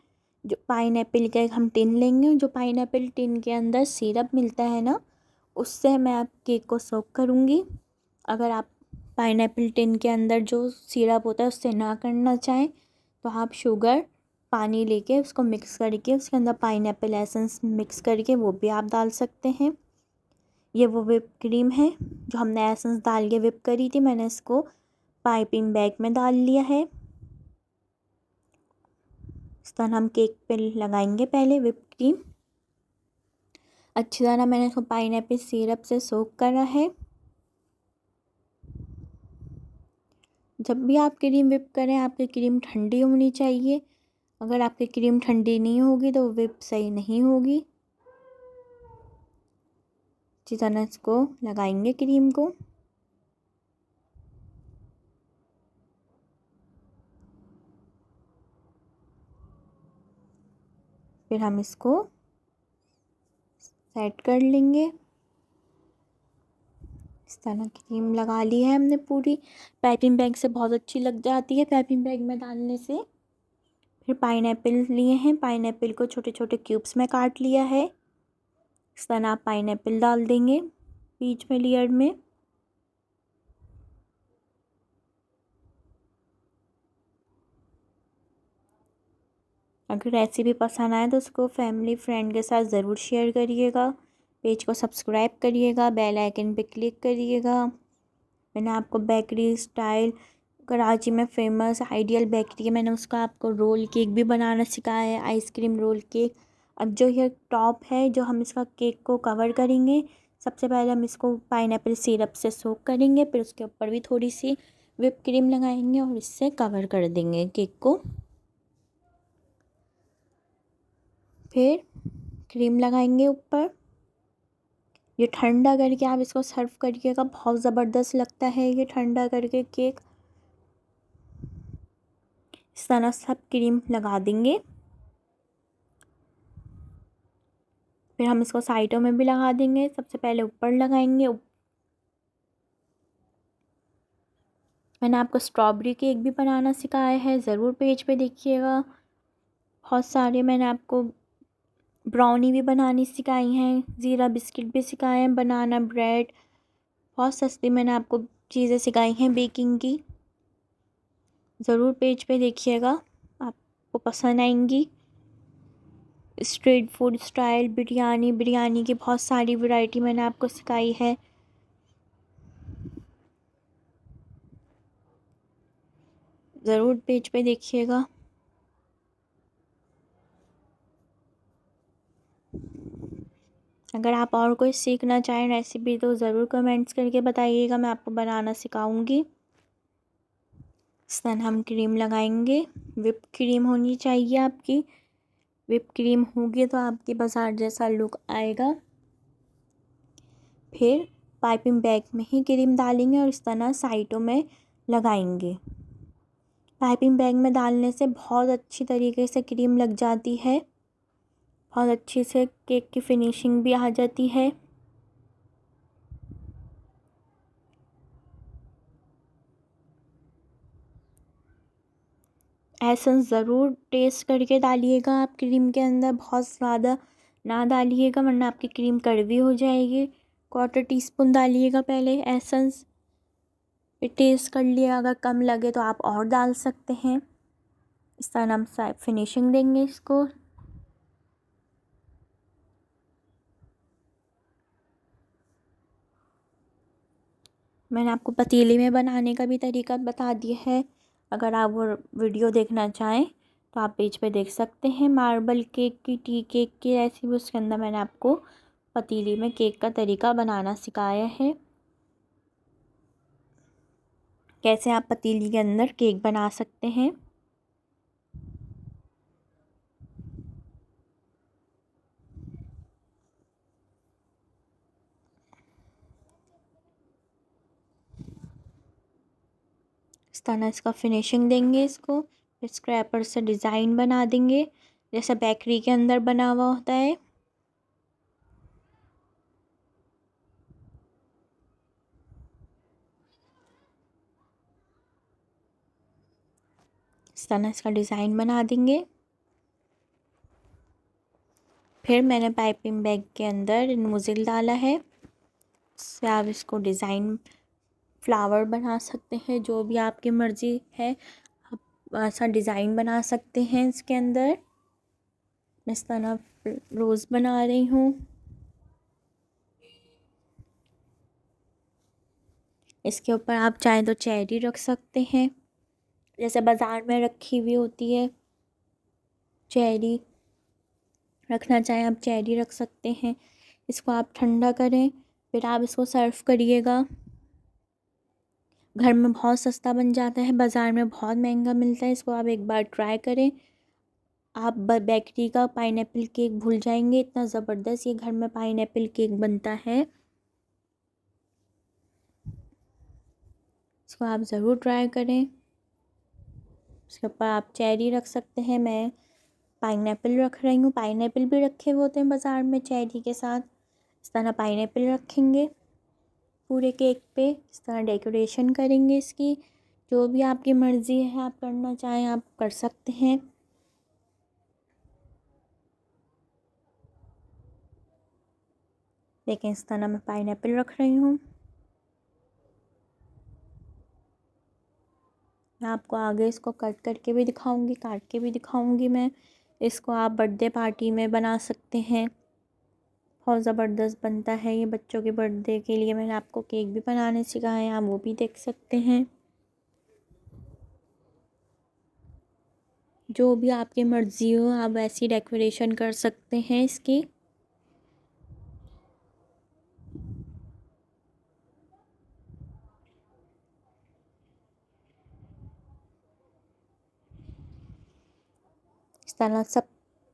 जो पाइनएप्पल केक हम टिन लेंगे। जो पाइनएप्पल टिन के अंदर सिरप मिलता है ना, उससे मैं आप केक को सोक करूँगी। अगर आप पाइनएप्पल टिन के अंदर जो सिरप होता है उससे ना करना चाहें तो आप शुगर पानी लेके उसको मिक्स करके उसके अंदर पाइनएप्पल एसेंस मिक्स करके वो भी आप डाल सकते हैं। ये वो विप क्रीम है जो हमने एसेंस डाल के विप करी थी। मैंने इसको पाइपिंग बैग में डाल लिया है। इस तरह हम केक पे लगाएंगे पहले विप क्रीम। अच्छी तरह मैंने इसको पाइनएप्पल सिरप से सोक करा है। जब भी आप क्रीम विप करें आपकी क्रीम ठंडी होनी चाहिए। अगर आपकी क्रीम ठंडी नहीं होगी तो विप सही नहीं होगी। अच्छी तरह इसको लगाएंगे क्रीम को। फिर हम इसको सेट कर लेंगे। इस तरह क्रीम लगा ली है हमने पूरी। पाइपिंग बैग से बहुत अच्छी लग जाती है पाइपिंग बैग में डालने से। फिर पाइनएप्पल लिए हैं, पाइनएप्पल को छोटे छोटे क्यूब्स में काट लिया है। इस तरह आप पाइनएप्पल डाल देंगे बीच में लेयर में। अगर रेसिपी पसंद आए तो उसको फैमिली फ्रेंड के साथ ज़रूर शेयर करिएगा। पेज को सब्सक्राइब करिएगा, बेल आइकन पे क्लिक करिएगा। मैंने आपको बेकरी स्टाइल कराची में फ़ेमस आइडियल बेकरी है, मैंने उसका आपको रोल केक भी बनाना सिखाया है, आइसक्रीम रोल केक। अब जो ये टॉप है जो हम इसका केक को कवर करेंगे, सबसे पहले हम इसको पाइनएप्पल सिरप से सोक करेंगे। फिर उसके ऊपर भी थोड़ी सी व्हिप क्रीम लगाएंगे और इससे कवर कर देंगे केक को। फिर क्रीम लगाएंगे ऊपर। ये ठंडा करके आप इसको सर्व करिएगा, बहुत ज़बरदस्त लगता है ये ठंडा करके केक। इस तरह सब क्रीम लगा देंगे। फिर हम इसको साइडों में भी लगा देंगे। सबसे पहले ऊपर लगाएंगे। मैंने आपको स्ट्रॉबेरी केक भी बनाना सिखाया है, ज़रूर पेज पे देखिएगा। बहुत सारे मैंने आपको ब्राउनी भी बनानी सिखाई हैं, ज़ीरा बिस्किट भी सिखाए हैं, बनाना ब्रेड। बहुत सस्ती मैंने आपको चीज़ें सिखाई हैं बेकिंग की। ज़रूर पेज पे देखिएगा, आपको पसंद आएंगी। Street food style biryani, biryani की बहुत सारी वैरायटी मैंने आपको सिखाई है। ज़रूर पेज पे देखिएगा। अगर आप और कोई सीखना चाहें रेसिपी तो ज़रूर कमेंट्स करके बताइएगा, मैं आपको बनाना सिखाऊंगी। इस तरह हम क्रीम लगाएंगे। विप क्रीम होनी चाहिए आपकी। विप क्रीम होगी तो आपके बाज़ार जैसा लुक आएगा। फिर पाइपिंग बैग में ही क्रीम डालेंगे और इस तरह साइडों में लगाएंगे। पाइपिंग बैग में डालने से बहुत अच्छी तरीके से क्रीम लग जाती है, बहुत अच्छी से केक की फिनिशिंग भी आ जाती है। एसेंस ज़रूर टेस्ट करके डालिएगा आप क्रीम के अंदर, बहुत ज़्यादा ना डालिएगा वरना आपकी क्रीम कड़वी हो जाएगी। 1/4 टीस्पून डालिएगा पहले एसेंस, फिर टेस्ट कर लिया, अगर कम लगे तो आप और डाल सकते हैं। इस तरह हम फिनिशिंग देंगे इसको। मैंने आपको पतीले में बनाने का भी तरीका बता दिया है, अगर आप वो वीडियो देखना चाहें तो आप पेज पे देख सकते हैं। मार्बल केक की, टी केक की रेसिपी, उसके अंदर मैंने आपको पतीले में केक का तरीका बनाना सिखाया है, कैसे आप पतीली के अंदर केक बना सकते हैं। इस तरह इसका फिनिशिंग देंगे इसको, फिर स्क्रैपर से डिज़ाइन बना देंगे जैसा बेकरी के अंदर बना हुआ होता है। इस तरह इसका डिज़ाइन बना देंगे। फिर मैंने पाइपिंग बैग के अंदर नोज़ल डाला है, इससे आप इसको डिज़ाइन फ्लावर बना सकते हैं, जो भी आपकी मर्ज़ी है आप ऐसा डिज़ाइन बना सकते हैं। इसके अंदर मैं इस तरह रोज़ बना रही हूँ। इसके ऊपर आप चाहें तो चेरी रख सकते हैं, जैसे बाज़ार में रखी हुई होती है चेरी, रखना चाहें आप चेरी रख सकते हैं। इसको आप ठंडा करें, फिर आप इसको सर्व करिएगा। घर में बहुत सस्ता बन जाता है, बाज़ार में बहुत महंगा मिलता है। इसको आप एक बार ट्राई करें, आप बेकरी का पाइनएप्पल केक भूल जाएंगे, इतना ज़बरदस्त ये घर में पाइनएप्पल केक बनता है। इसको आप ज़रूर ट्राई करें। इसके ऊपर आप चेरी रख सकते हैं, मैं पाइनएप्पल रख रही हूँ। पाइनएप्पल भी रखे हुए होते हैं बाज़ार में चेरी के साथ, इस तरह पाइनएप्पल रखेंगे पूरे केक पे। इस तरह डेकोरेशन करेंगे इसकी, जो भी आपकी मर्ज़ी है आप करना चाहें आप कर सकते हैं। देखें इस तरह मैं पाइनएप्पल रख रही हूँ। मैं आपको आगे इसको कट करके भी दिखाऊंगी, काट के भी दिखाऊंगी मैं। इसको आप बर्थडे पार्टी में बना सकते हैं, बहुत ज़बरदस्त बनता है ये। बच्चों के बर्थडे के लिए मैंने आपको केक भी बनाने सिखाए हैं, आप वो भी देख सकते हैं। जो भी आपकी मर्ज़ी हो आप वैसी डेकोरेशन कर सकते हैं इसकी। इस तरह सब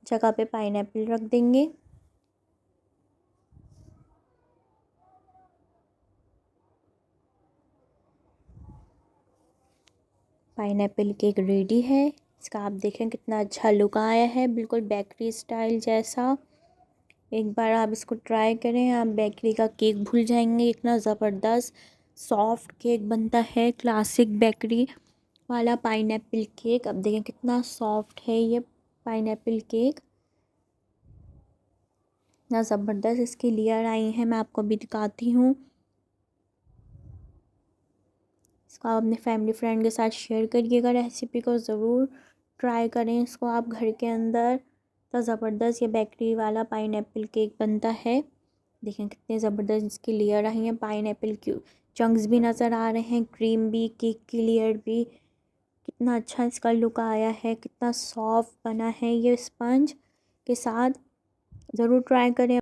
जगह पे पाइनएप्पल रख देंगे। पाइनएप्पल केक रेडी है। इसका आप देखें कितना अच्छा लुक आया है, बिल्कुल बेकरी स्टाइल जैसा। एक बार आप इसको ट्राई करें, आप बेकरी का केक भूल जाएंगे, इतना ज़बरदस्त सॉफ्ट केक बनता है क्लासिक बेकरी वाला पाइनएप्पल केक। अब देखें कितना सॉफ्ट है ये पाइनएप्पल केक, इतना ज़बरदस्त इसकी लेयर आई है, मैं आपको भी दिखाती हूँ। इसको आप अपने फैमिली फ्रेंड के साथ शेयर करिएगा, रेसिपी को ज़रूर ट्राई करें इसको आप घर के अंदर। तो ज़बरदस्त ये बेकरी वाला पाइनएप्पल केक बनता है। देखें कितने ज़बरदस्त इसकी लेयर आई हैं, पाइनएप्पल की चंक्स भी नज़र आ रहे हैं, क्रीम भी, केक की लेयर भी। कितना अच्छा इसका लुक आया है, कितना सॉफ्ट बना है ये स्पंज के साथ। ज़रूर ट्राई करें।